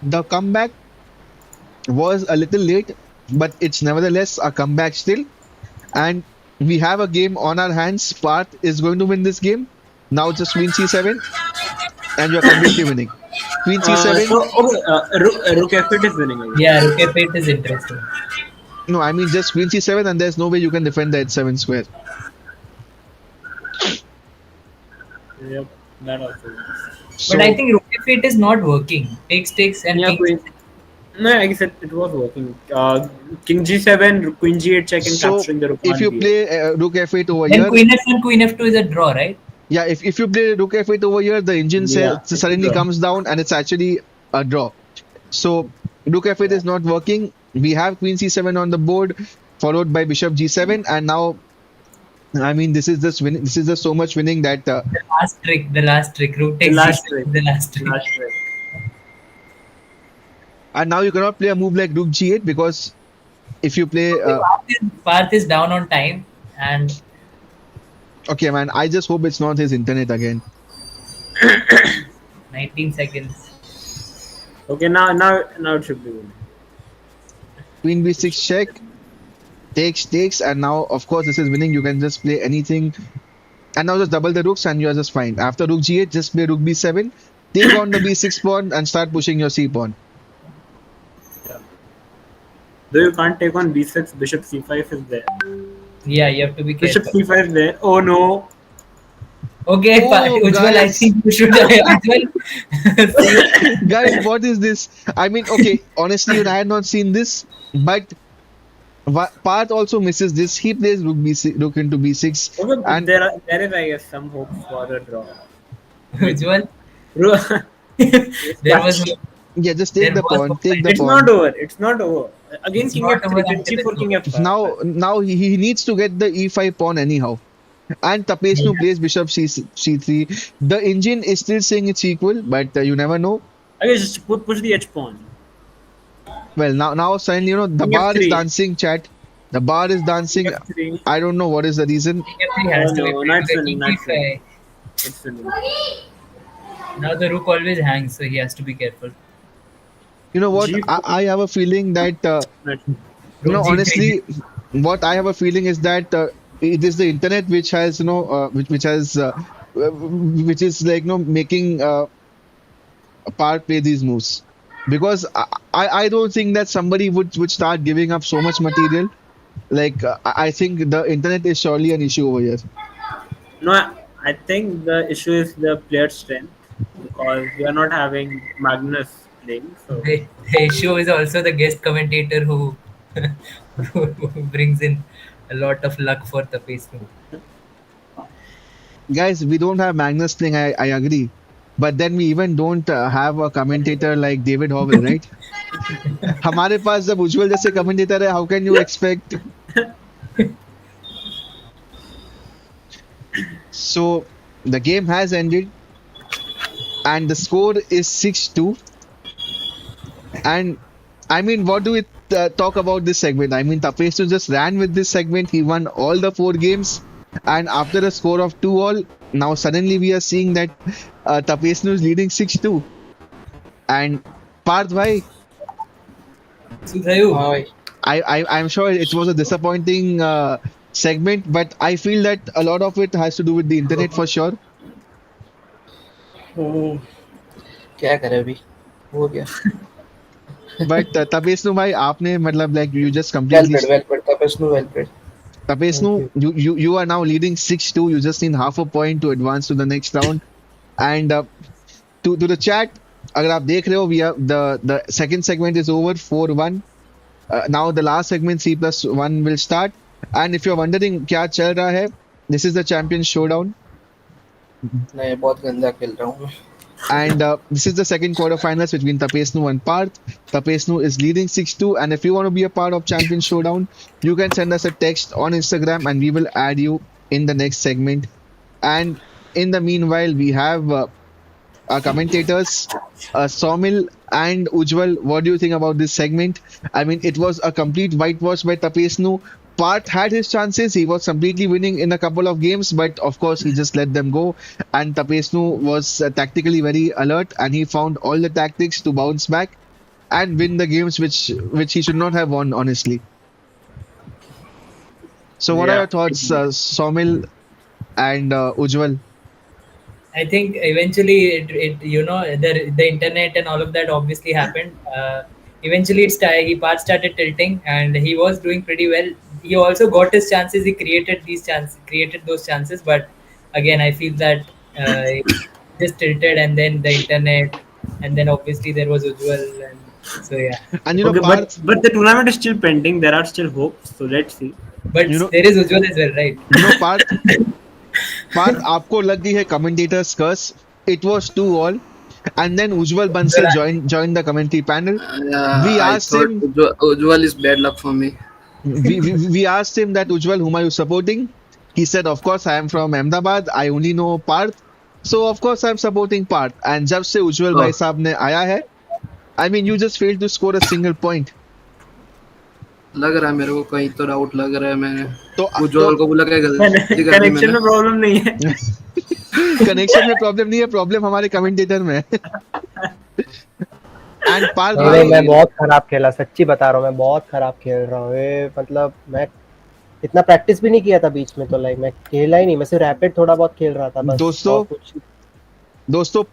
The comeback was a little late, but it's nevertheless a comeback still. And we have a game on our hands. Parth is going to win this game. Now just queen c7, and you're completely winning. Queen c7. Rook f8 is winning. Again. Yeah, Rook F8 is interesting. No, I mean just queen c7, and there's no way you can defend the h7 square. Yep, that also. So, But I think Rook F8 is not working. Takes, and Yeah, king. No, I guess it was working. King G7, Queen G8 check and So capturing the rook if on you B8. play Rook F8 over Then here, Queen F1, Queen F2 is a draw, right? yeah, if you play Rook F8 over here, the engine Yeah, it's a suddenly draw. comes down and it's actually a draw. So Rook F8 Yeah. is not working. We have Queen C7 on the board, followed by Bishop G7, and now I mean this is just winning. This is just so much winning that The last trick. Rook The takes last G7 trick. is the last trick. Last trick. and now you cannot play a move like Rook G8 because if you play Okay, Parth is down on time, and okay man, I just hope it's not his internet again. 19 seconds. Okay, now it should be winning. Queen B6 check, takes, and now of course this is winning. You can just play anything, and now just double the rooks, and you are just fine. After Rook G8, just play Rook B7, take on the B6 pawn, and start pushing your C pawn. Yeah. Though you can't take on B6, Bishop C5 is there. Yeah, you have to be Bishop careful. C5 is there. Oh no. Okay, Oh, Ujjwal, I guys, think you should. Ujjwal, see, guys, what is this? I mean, okay, honestly, I had not seen this, but Parth also misses this. He plays Rook B6, Rook into B6, Okay, and there is I guess some hope for a draw. Ujjwal, Ro- there was yeah, just take there the was pawn, hope. take the it's not pawn. over. It's not over. Again, It's King not over F3, then until C4, it's King over. F5. Now he needs to get the E5 pawn anyhow. And Yeah. Tapesnu plays Bishop C3. The engine is still saying it's equal, but you never know. I guess just push the H pawn. Well, now suddenly, the King bar is F3. dancing, chat. The bar is King dancing. F3. I don't know what is the reason. King F3 Oh has to be no, played not because winning, King not winning. E5. It's winning. Now the rook always hangs, so he has to be careful. You know what? G4, I have a feeling that, not winning. Rook G3. honestly, what I have a feeling is that it is the internet which has, which has, which is like, making Park play these moves. Because I don't think that somebody would start giving up so much material. Like, I think the internet is surely an issue over here. No, I think the issue is the player strength because we are not having Magnus playing. So The issue is also the guest commentator who, who brings in a lot of luck for the Tapesnu. Guys, we don't have Magnus playing, I agree. But then we even don't have a commentator like David Howell, right? हमारे पास जब उज्जवल जैसे commentator है, how can you expect? So the game has ended and the score is 6-2. And I mean, what do we talk about this segment? I mean, Tapesnu just ran with this segment. He won all the four games. And after a score of 2-all, now suddenly we are seeing that Tapesnu is leading 6-2. And Parth bhai, Sudhayu, Hi. I'm sure it was a disappointing segment, but I feel that a lot of it has to do with the internet for sure. हम्म, क्या करे अभी हो गया But Tapesnu bhai, आपने मतलब like you just well completely played well played Tapesnu well played Tapesnu, thank you you are now leading 6-2. You just need half a point to advance to the next round. And to the chat, अगर आप देख रहे हो, we are the second segment is over 4-1. Now the last segment C+1 will start. And if you're wondering क्या चल रहा है, this is the champion showdown. नहीं बहुत गंदा खेल रहा हूँ And this is the second quarterfinals between Tapesnu and Parth. Tapesnu is leading 6-2. And if you want to be a part of Champion Showdown, you can send us a text on Instagram and we will add you in the next segment. And in the meanwhile, we have our commentators, Somil and Ujjwal. What do you think about this segment? I mean, it was a complete whitewash by Tapesnu. Parth had his chances. He was completely winning in a couple of games, but of course, he just let them go. And Tapesnu was tactically very alert, and he found all the tactics to bounce back and win the games which he should not have won, honestly. So, what are yeah, your thoughts, Somil and Ujjwal? I think eventually the internet and all of that obviously happened. Eventually, he part started tilting, and he was doing pretty well. He also got his chances. He created those chances. But again, I feel that he just tilted, and then the internet, and then obviously there was Ujjwal, and So yeah, And Okay, but Parth, but the tournament is still pending. There are still hopes. So let's see. but you know, there is Ujjwal as well, right? Parth, आपको लग गई है commentator's curse. It was 2-2, and then Ujjwal Bansal Ujjwal, joined the commentary panel. We I asked thought him, Ujjwal is bad luck for me. we asked him that Ujjwal, whom are you supporting? He said, of course, I am from Ahmedabad. I only know Parth. So of course I'm supporting Parth. And जब से उज्जवल भाई Oh, साहब ने आया है, I mean, you just failed to score a single point. लग रहा है मेरे को कहीं तो डाउट लग रहा है मैंने तो उज्जवल को बोला क्या गलती कर दी कनेक्शन मैंने में प्रॉब्लम नहीं है. कनेक्शन में प्रॉब्लम नहीं है, प्रॉब्लम हमारे कमेंटेटर में है. एंड पार्थ नहीं नहीं, भाई, मैं बहुत खराब खेला, सच्ची बता रहा हूँ, मैं बहुत खराब खेल रहा हूँ. ये मतलब मैं इतना प्रैक्टिस भी नहीं किया था बीच में, तो लाइक मैं खेला ही नहीं, मैं सिर्फ रैपिड थोड़ा बहुत खेल रहा था बस, दोस्तों और कुछ.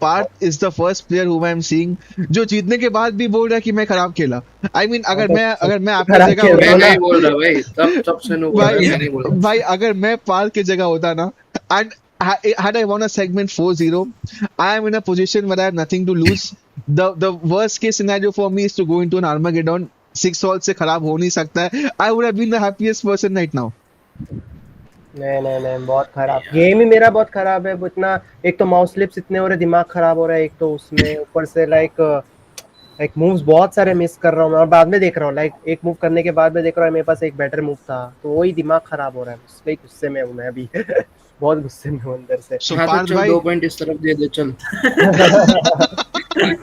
Parth is the first player who I am seeing जो जीतने के बाद भी बोल रहा है कि मैं खराब खेला. आई मीन, अगर मैं आपकी खराब जगह खेल होता रहा मैं हूँ ना, ना. नहीं बोल रहा भाई तब से नहीं बोल रहा भाई मैं नहीं बोल रहा भाई अगर मैं पार्थ की जगह होता ना, and had I won a segment 4-0, I am in a position where I have nothing to lose. The worst case scenario for me is to go into an Armageddon. 6 all से खराब हो नहीं सकता है. I would have been the happiest person right now. नहीं नहीं नहीं, बहुत खराब गेम ही मेरा, बहुत खराब है. वो इतना, एक तो माउस स्लिप्स इतने हो रहे, दिमाग खराब हो रहा है, एक तो उसमें ऊपर से लाइक लाइक मूव्स बहुत सारे मिस कर रहा हूँ मैं, और बाद में देख रहा हूँ लाइक एक मूव करने के बाद में देख रहा हूँ मेरे पास एक बेटर मूव था, तो वही दिमाग खराब हो रहा है. उसमें गुस्से में हूँ मैं अभी. बहुत गुस्से में हूँ अंदर से. So हाँ तो पार्थ चल भाई, 2 पॉइंट इस तरफ दे दे चल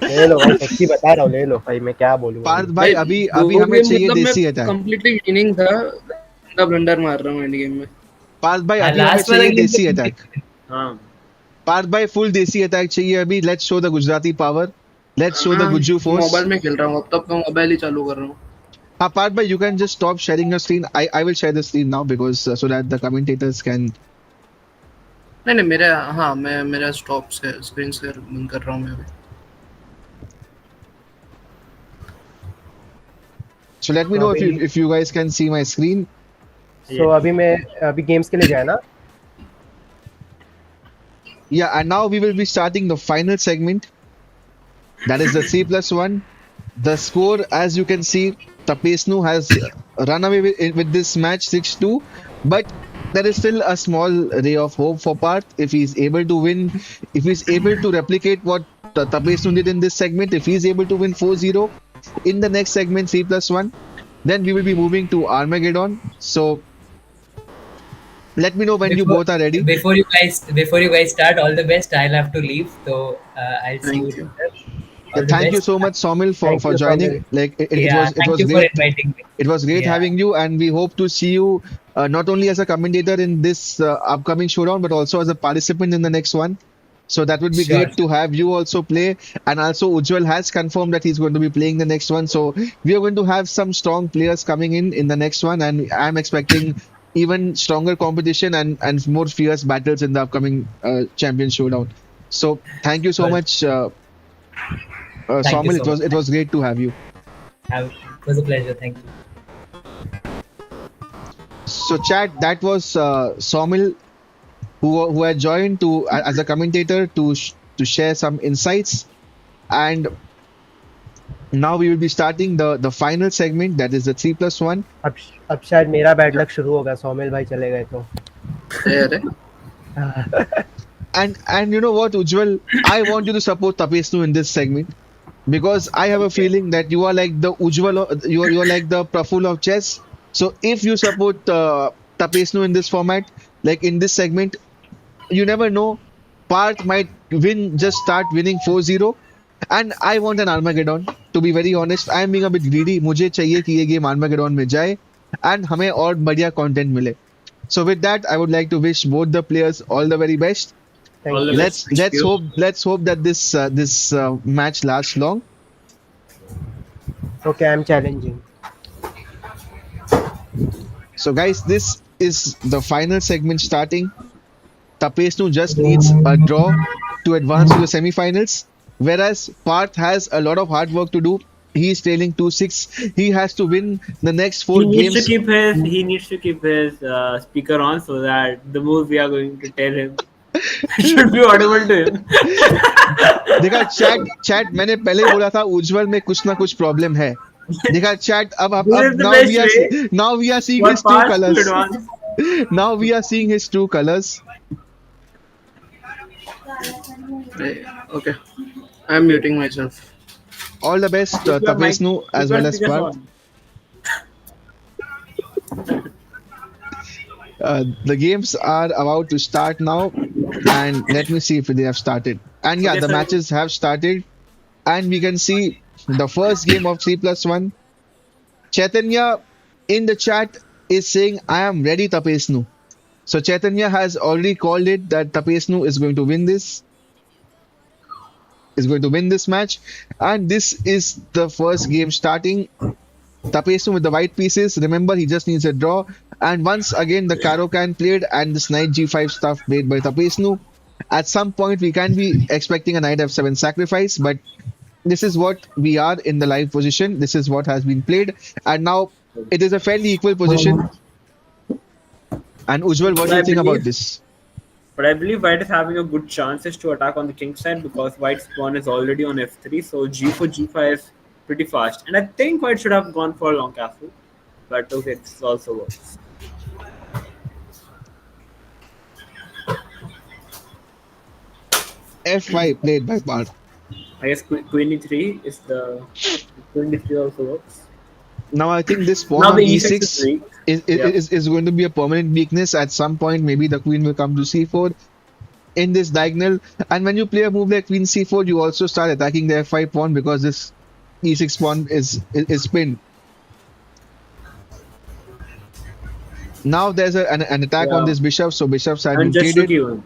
ले लो भाई, सच्ची बता रहा हूँ, ले लो भाई, मैं क्या बोलूँ अभी. पार्थ भाई, भाई अभी दो अभी हमें गेम चाहिए मतलब मैं देसी अटैक. कंप्लीटली विनिंग था बंदा ब्लंडर मार रहा हूँ एंड गेम में पार्थ भाई, हाँ, अभी हमें लास्ट वाला चाहिए गेम देसी तो अटैक. हाँ. पार्थ भाई, फुल देसी अटैक चाहिए अभी. Let's show the Gujarati power. Let's show the हाँ गुज्जू फोर्स. मोबाइल में खेल रहा हूँ अब तक तो मोबाइल ही चालू कर रहा हूँ हाँ पार्थ भाई, you can just stop sharing your screen. I will share the screen now because so that the commentators can. नहीं नहीं मेरे हाँ मैं मेरा स्टॉप से स्क्रीन शेयर बंद कर रहा हूँ मैं अभी So let me तो know अभी if you guys can see my screen. so अभी मैं अभी गेम्स के लिए जाए ना. Yeah, and now we will be starting the final segment. That is the 3+1. The score, as you can see, Tapesnu has run away with this match 6-2. But there is still a small ray of hope for Parth if he's able to win, if he's able to replicate what Tapesnu did in this segment, if he's able to win 4-0 in the next segment 3+1, then we will be moving to Armageddon. So let me know when you before both are ready. before you guys start, all the best. I'll have to leave, so I'll see you thank you later. Yeah, All the thank you best. so much, Somil, Thank for you, joining. Somil. Like Yeah, it thank was you for great. inviting me. It was great Yeah, having you, and we hope to see you not only as a commentator in this upcoming showdown, but also as a participant in the next one. So that would be sure, great sure. to have you also play. And also, Ujjwal has confirmed that he's going to be playing the next one. So we are going to have some strong players coming in the next one, and I'm expecting even stronger competition and more fierce battles in the upcoming champion showdown. So thank you so Sure. much, Thank you Somil. so much. It was great to have you. It was a pleasure. Thank you. So, chat, that was Somil who had joined to as a commentator to share some insights, and now we will be starting the final segment, that is the 3+1. अब शायद मेरा bad luck शुरू होगा, सौमिल भाई चले गए तो. अरे And you know what, Ujjwal, I want you to support Tapesnu in this segment because I have a Okay. feeling that you are like the Ujjwal, you're like the Praful of chess. So if you support Tapesnu in this format, like in this segment, you never know. Parth might win, just start winning 4-0. And I want an Armageddon. To be very honest, I am being a bit greedy. मुझे चाहिए कि ये game Armageddon में जाए and हमें और बढ़िया content मिले. So with that, I would like to wish both the players all the very best. All Thank the you. best. Thank you. Let's hope that this match lasts long. Okay, I'm challenging. So guys, this is the final segment starting. Tapesnu just needs a draw to advance to the semifinals, whereas Parth has a lot of hard work to do. He is trailing 2-6. He has to win the next four games. He needs to keep his speaker on so that the moves we are going to tell him should be audible to him. देखा chat chat मैंने पहले ही बोला था उज्जवल में कुछ ना कुछ problem है. देखा चैट This अब is the best way now we are seeing for his true Parth to colors. advance. Now we are seeing his true colors. Okay, I'm muting myself. All the best, Keep your mic, Tapesnu keep as your well as speakers Parth. on. The games are about to start now, and let me see if they have started. And yeah, Okay, the so matches have started, and we can see the first game of 3+1. Chaitanya in the chat is saying, I am ready, Tapesnu. So Chaitanya has already called it that Tapesnu is going to win this, is going to win this match. And this is the first game starting. Tapesnu with the white pieces. Remember, he just needs a draw. And once again, the Caro-Can played and this knight g5 stuff played by Tapesnu. At some point, we can be expecting a knight f7 sacrifice, but this is what we are in the live position. This is what has been played. And now it is a fairly equal position. And Ujjwal, what but do I you think about believe, this? but I believe White is having a good chances to attack on the king side because White's pawn is already on f3. So g4, g5 is pretty fast, and I think White should have gone for a long castle. But okay, this also works. F5 played by Parth. I guess queen e3 is the queen e3 also works. Now I think this pawn Now on the e6 is e6 weak. is, Yeah. is, is going to be a permanent weakness. At some point, maybe the queen will come to c4 in this diagonal. And when you play a move like queen c4, you also start attacking the f5 pawn because this e6 pawn is pinned. Now there's an attack on Yeah. this bishop, so bishops have And been just rook traded. e1.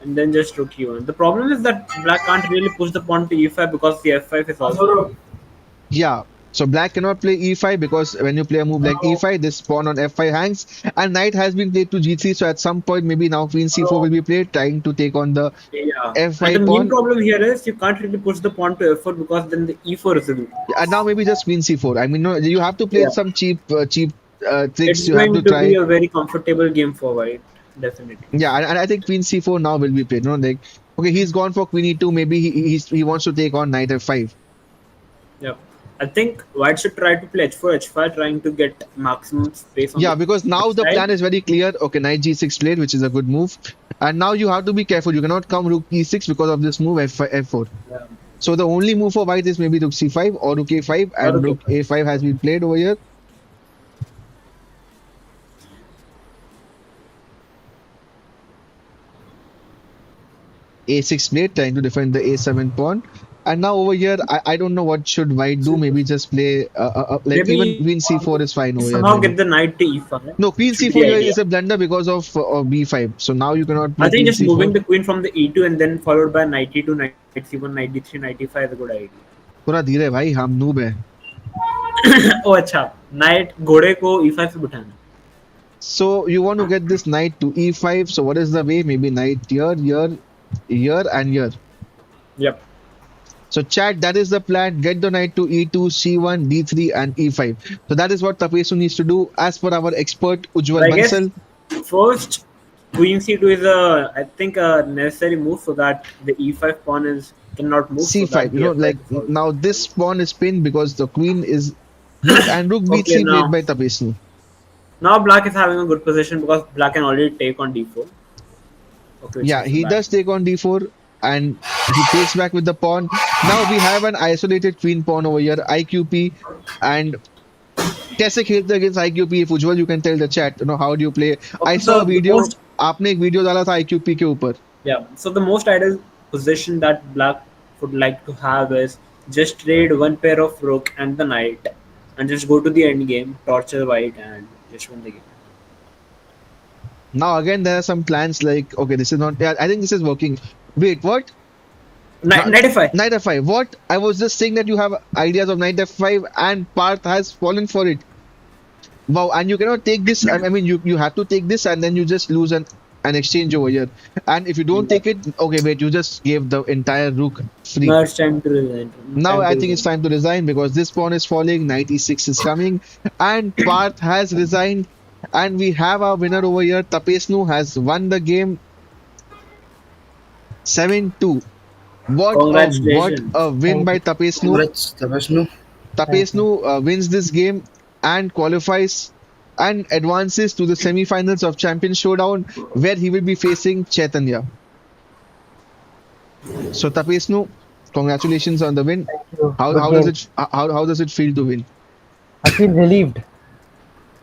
And then just rook e1. The problem is that black can't really push the pawn to e5 because the f5 is also. Yeah. So black cannot play e5 because when you play a move like e5, this pawn on f5 hangs, and knight has been played to g3. So at some point, maybe now queen c4 will be played, trying to take on the Yeah. And the f5 main pawn. problem here is you can't really push the pawn to f4 because then the e4 is a weak. And now maybe just queen c4. I mean, no, you have to play Yeah. some cheap tricks. It's You have to going to be try. a very comfortable game for white. Definitely. Yeah, and I think queen c4 now will be played. You know, like okay, he's gone for queen e2. Maybe he wants to take on knight f5. Yeah. I think white should try to play h4, h5, trying to get maximum space on Yeah, the because now left the plan side. is very clear. Okay, knight g6 played, which is a good move. And now you have to be careful. You cannot come rook e6 because of this move f4. Yeah. So the only move for white is maybe rook c5 or rook a5, Or and rook rook a5 has been played over here. A6 played, trying to defend the a7 pawn. And now over here, I don't know what should white do. Maybe just play like even Maybe queen c4 is fine over here. somehow Maybe. get the knight to e5. No, queen Should be c4 the here idea. is a blunder because of b5. So now you cannot I play think queen just moving c4. the queen from the e2 and then followed by knight e2, knight c1, knight d3, knight e5 is a good idea. थोड़ा धीरे भाई हम noob है. Oh, अच्छा. Knight घोड़े को e5 पे बिठाना. So you want to get this knight to e5. So what is the way? Maybe knight here, here, and here. Yep. So chat, that is the plan. Get the knight to e2, c1, d3, and e5. So that is what Tapesnu needs to do as per our expert Ujjwal I guess Bansal. first queen c2 is I think a necessary move so that the e5 pawn cannot move. So that c5. You the know, f5 like is also. now this pawn is pinned because the queen is rook and rook Okay, b3 played now by Tapesnu. black is having a good position because black can already take on d4. Okay, which Yeah, is he bad. does take on d4 and he takes back with the pawn. Now we have an isolated queen pawn over here, IQP, and कैसे खेलते against IQP? If Ujjwal, you can tell the chat, you know, how do you play? I Okay, saw so a the video, most आपने एक video डाला था IQP के ऊपर. Yeah, so the most ideal position that black would like to have is just trade one pair of rook and the knight and just go to the end game, torture white, and just win the game. Now again, there are some plans like, okay, this is not, yeah, I think this is working. Wait, what? Knight f5. Knight f5. What? I was just saying that you have ideas of knight f5 and Parth has fallen for it. Wow, and you cannot take this. I mean, you have to take this and then you just lose an exchange over here. And if you don't take it, okay, wait, you just gave the entire rook free. Now it's time to resign. Now I think it's time to resign because this pawn is falling, knight e6 is coming, and Parth has resigned. And we have our winner over here. Tapesnu has won the game. 7-2. What a win Thank by you. Tapesnu. Congrats, Tapesnu. Thank you. Tapesnu wins this game and qualifies and advances to the semifinals of Champion Showdown, where he will be facing Chaitanya. So Tapesnu, congratulations on the win. Thank you. How Good how does game. it how does it feel to win? I feel relieved,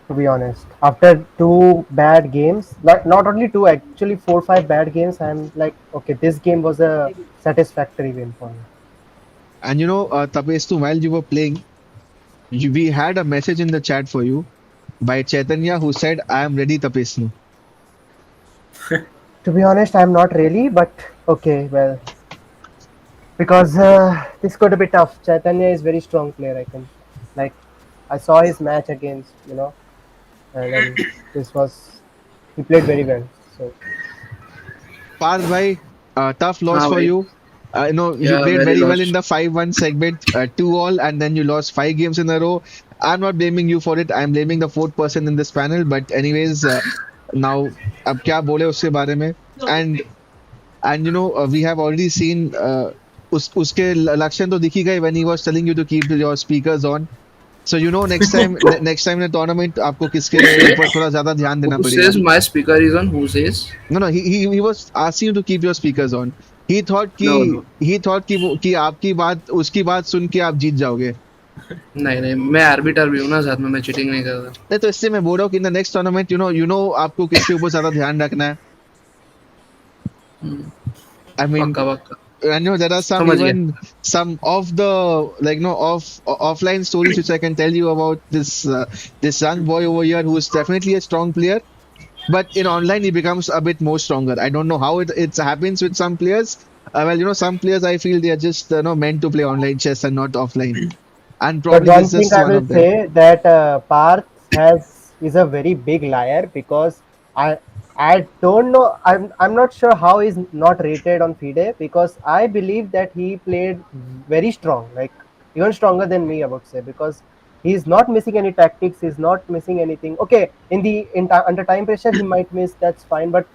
to be honest. After two bad games, not only two, actually four, five bad games, I'm like, okay, this game was a satisfactory win for me. And Tapesnu, while you were playing, we had a message in the chat for you by Chaitanya who said, "I am ready, Tapesnu." To be honest, I'm not really, but okay, well, because this could be tough. Chaitanya is very strong player. I can, like, I saw his match against, and then this was he played very well. So Parth bhai, tough loss हाँ for भाई. you. You Yeah, played very very well in lost. the 5-1 segment, 2-all, and then you lost 5 games in a row. I'm not blaming you for it. I'm blaming the fourth person in this panel. But anyways, now अब क्या बोले उसके बारे में? And we have already seen उसके लक्षण तो दिख ही गए when he was telling you to keep your speakers on. So next time in the tournament आपको किसके ऊपर थोड़ा ज्यादा ध्यान देना Who पड़ेगा. says my speaker is on? Who says? No, no, he was asking you to keep your speakers on. He thought No, no. कि आपकी बात उसकी बात सुन के आप जीत जाओगे. नहीं नहीं, मैं आर्बिटर भी हूँ ना साथ में, मैं चीटिंग नहीं कर रहा. नहीं तो इससे मैं बोल रहा हूँ कि इन द नेक्स्ट टूर्नामेंट आपको किसके ऊपर ज्यादा ध्यान रखना है. I mean, पक्का पक्का. I know there are some समझ गया. even some of the offline stories which I can tell you about this young boy over here who is definitely a strong player. But in online, he becomes a bit more stronger. I don't know how it happens with some players. Some players I feel they are just meant to play online chess and not offline. And but probably one this is thing just I one will of them. say that Parth is a very big liar because I I don't know I'm not sure how he's not rated on FIDE because I believe that he played very strong, like even stronger than me, I would say, because he's not missing any tactics, he's not missing anything. Okay, under time pressure he might miss, that's fine, but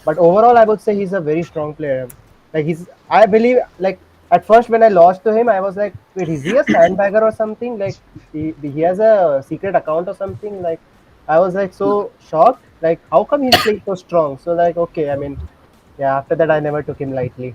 overall I would say he's a very strong player. Like I believe, like at first when I lost to him I was like, wait, is he a sandbagger or something? Like he has a secret account or something? Like I was like so shocked, like how come he's playing so strong? So like, okay, I mean, yeah, after that I never took him lightly.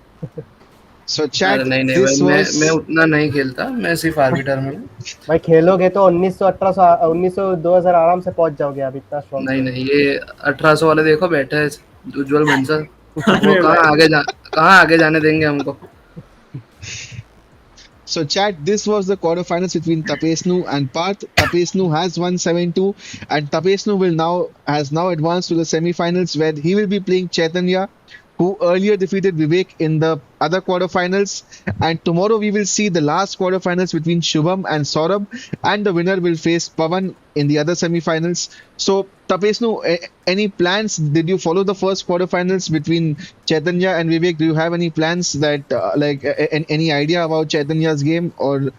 So अरे chat, नहीं नहीं भाई, this मैं was उतना नहीं खेलता, मैं सिर्फ आर्बिटर में हूँ. भाई खेलोगे तो 1900 1800 1900 2000 आराम से पहुंच जाओगे आप, इतना स्ट्रॉन्ग नहीं प्लेयर. नहीं, ये 1800 वाले देखो बैठे हैं, उज्जवल बंसल. वो अरे भाई. कहाँ आगे जाने देंगे हमको. So, chat, this was the quarterfinals between Tapesnu and Parth. Tapesnu has won 7-2, and Tapesnu has now advanced to the semifinals where he will be playing Chaitanya, who earlier defeated Vivek in the other quarterfinals. And tomorrow we will see the last quarterfinals between Shubham and Saurabh, and the winner will face Pavan in the other semifinals. So, Tapesnu, any plans? Did you follow the first quarterfinals between Chaitanya and Vivek? Do you have any plans that, any idea about Chaitanya's game or?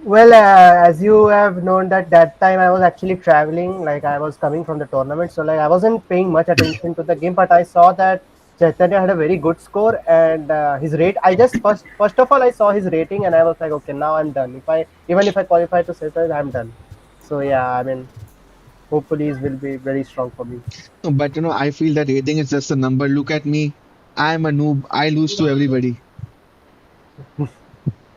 Well, as you have known that time I was actually traveling, like I was coming from the tournament, so like I wasn't paying much attention to the game, but I saw that Chaitanya had a very good score and his rate. I just first of all I saw his rating and I was like, okay, now I'm done. Even if I qualify to semis, I'm done. So yeah, I mean, hopefully he will be very strong for me. But I feel that rating is just a number. Look at me. I'm a noob. I lose to everybody.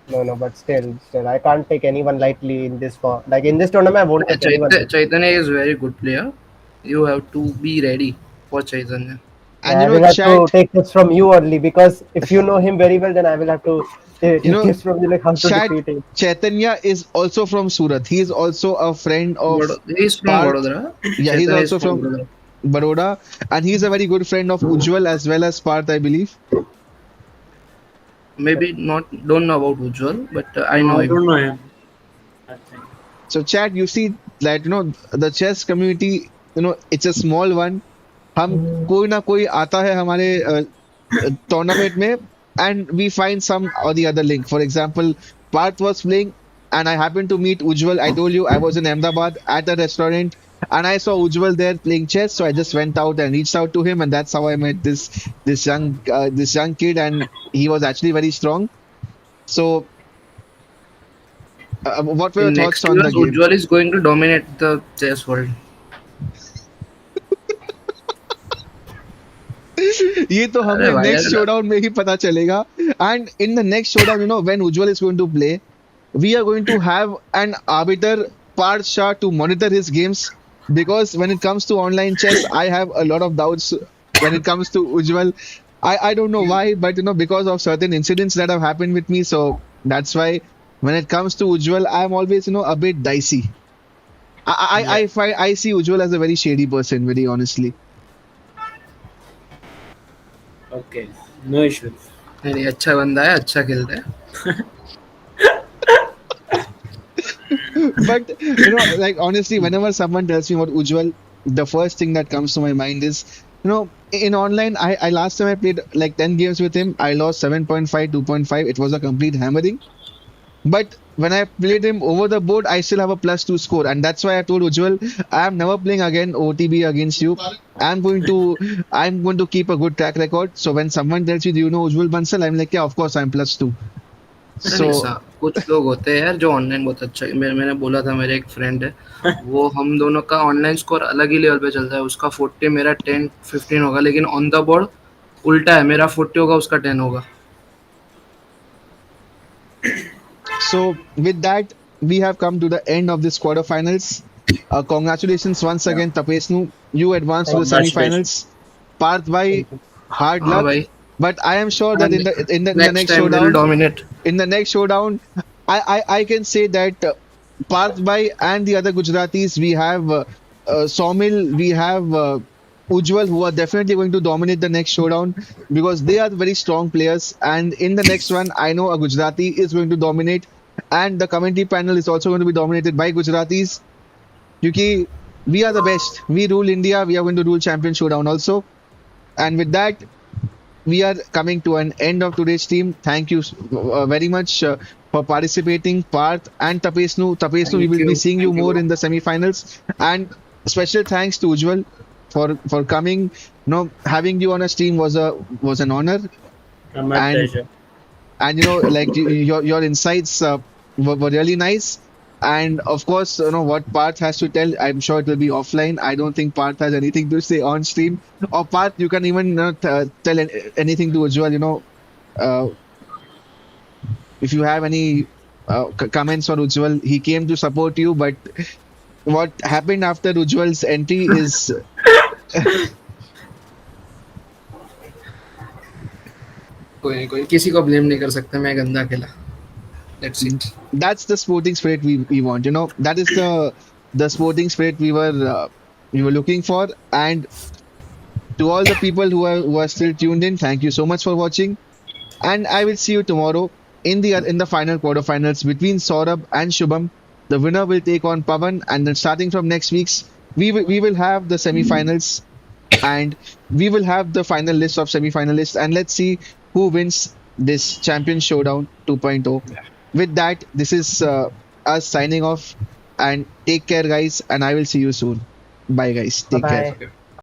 No, but still, I can't take anyone lightly in this for like in this tournament. I won't take anyone lightly. Chaitanya is very good player. You have to be ready for Chaitanya. And Yeah, I will have to chat, take tips from you only because if you know him very well, then I will have to you take know, tips from you, like how to chat, defeat him. Chaitanya is also from Surat. He is also a friend of He is from Parth. Vadodara. Yeah, he's Chaitanya is also from from Vadodara. Baroda, and he's a very good friend of Ujjwal as well as Parth, I believe. Maybe not, don't know about Ujjwal, but I No, know I him. don't know him. I think. So, chat, you see that the chess community, it's a small one. हम कोई ना कोई आता है हमारे tournament में, and we find some or the other link. For example, Parth was playing, and I happened to meet Ujjwal. I told you I was in Ahmedabad at a restaurant. And I saw Ujjwal there playing chess, so I just went out and reached out to him, and that's how I met this young kid, and he was actually very strong. So, what were your In thoughts next on the years, game? Ujjwal is going to dominate the chess world. ये तो अरे हमें भाई next अगर showdown में ही पता चलेगा. And in the next showdown, when Ujjwal is going to play, we are going to have an arbiter, Parth Shah, to monitor his games, because when it comes to online chess, I have a lot of doubts when it comes to Ujjwal. I don't know you, why, but because of certain incidents that have happened with me, so that's why when it comes to Ujjwal, I'm always a bit dicey. Yeah. I see Ujjwal as a very shady person, very honestly. Okay. No issues. नहीं नहीं, अच्छा बंदा है, अच्छा खेलता है. But like honestly, whenever someone tells me about Ujjwal, the first thing that comes to my mind is, in online, I last time I played like 10 games with him, I lost 7.5, 2.5. It was a complete hammering. But when I played him over the board, I still have a +2 score. And that's why I told Ujjwal, I am never playing again OTB against you. I'm going to keep a good track record. So when someone tells you, do you know Ujjwal Bansal? I'm like, yeah, of course I'm +2. अरे नहीं So सा कुछ लोग होते हैं यार जो online बहुत अच्छा मैंने बोला था, मेरे एक फ्रेंड है, वो हम दोनों का ऑनलाइन स्कोर अलग ही लेवल पे चलता है. उसका 40, मेरा 10-15 होगा, लेकिन ऑन द बोर्ड उल्टा है, मेरा 40 होगा, उसका 10 होगा. So, with that, we have come to the end of this quarterfinals. Congratulations once Yeah. again, Tapesnu. You advanced to the Thank you. Congratulations. semifinals. Parth bhai, Thank you. hard हाँ luck. भाई. But I am sure that in the next next time will showdown, dominate. I can say that Parth bhai and the other Gujaratis, we have Somil, we have Ujjwal, who are definitely going to dominate the next showdown because they are very strong players. And in the next one, I know a Gujarati is going to dominate, and the commentary panel is also going to be dominated by Gujaratis. Because we are the best. We rule India. We are going to rule Champion Showdown also. And with that, we are coming to an end of today's stream. Thank you very much for participating, Parth and Tapesnu. Tapesnu, we thank will be you, seeing you thank you more bro. in the semifinals. And special thanks to Ujjwal for coming. Having you on a stream was an honor. My And pleasure. like your insights were really nice. And of course, what Parth has to tell, I'm sure it will be offline. I don't think Parth has anything to say on stream. Or Parth, you can even tell anything to Ujjwal. Uh, if you have any comments on Ujjwal, he came to support you. But what happened after Ujjwal's entry is कोई नहीं, कोई किसी को blame नहीं कर सकते, मैं गंदा खेला. That's it. that's the sporting spirit we want. That is the sporting spirit we were looking for. And to all the people who are still tuned in, thank you so much for watching. And I will see you tomorrow in the final quarterfinals between Saurabh and Shubham. The winner will take on Pavan, and then starting from next week's, we will have the semifinals, and we will have the final list of semifinalists, and let's see who wins this Champion Showdown 2.0. With that, this is us signing off, and take care, guys, and I will see you soon. Bye, guys. Bye Take care. bye. Okay.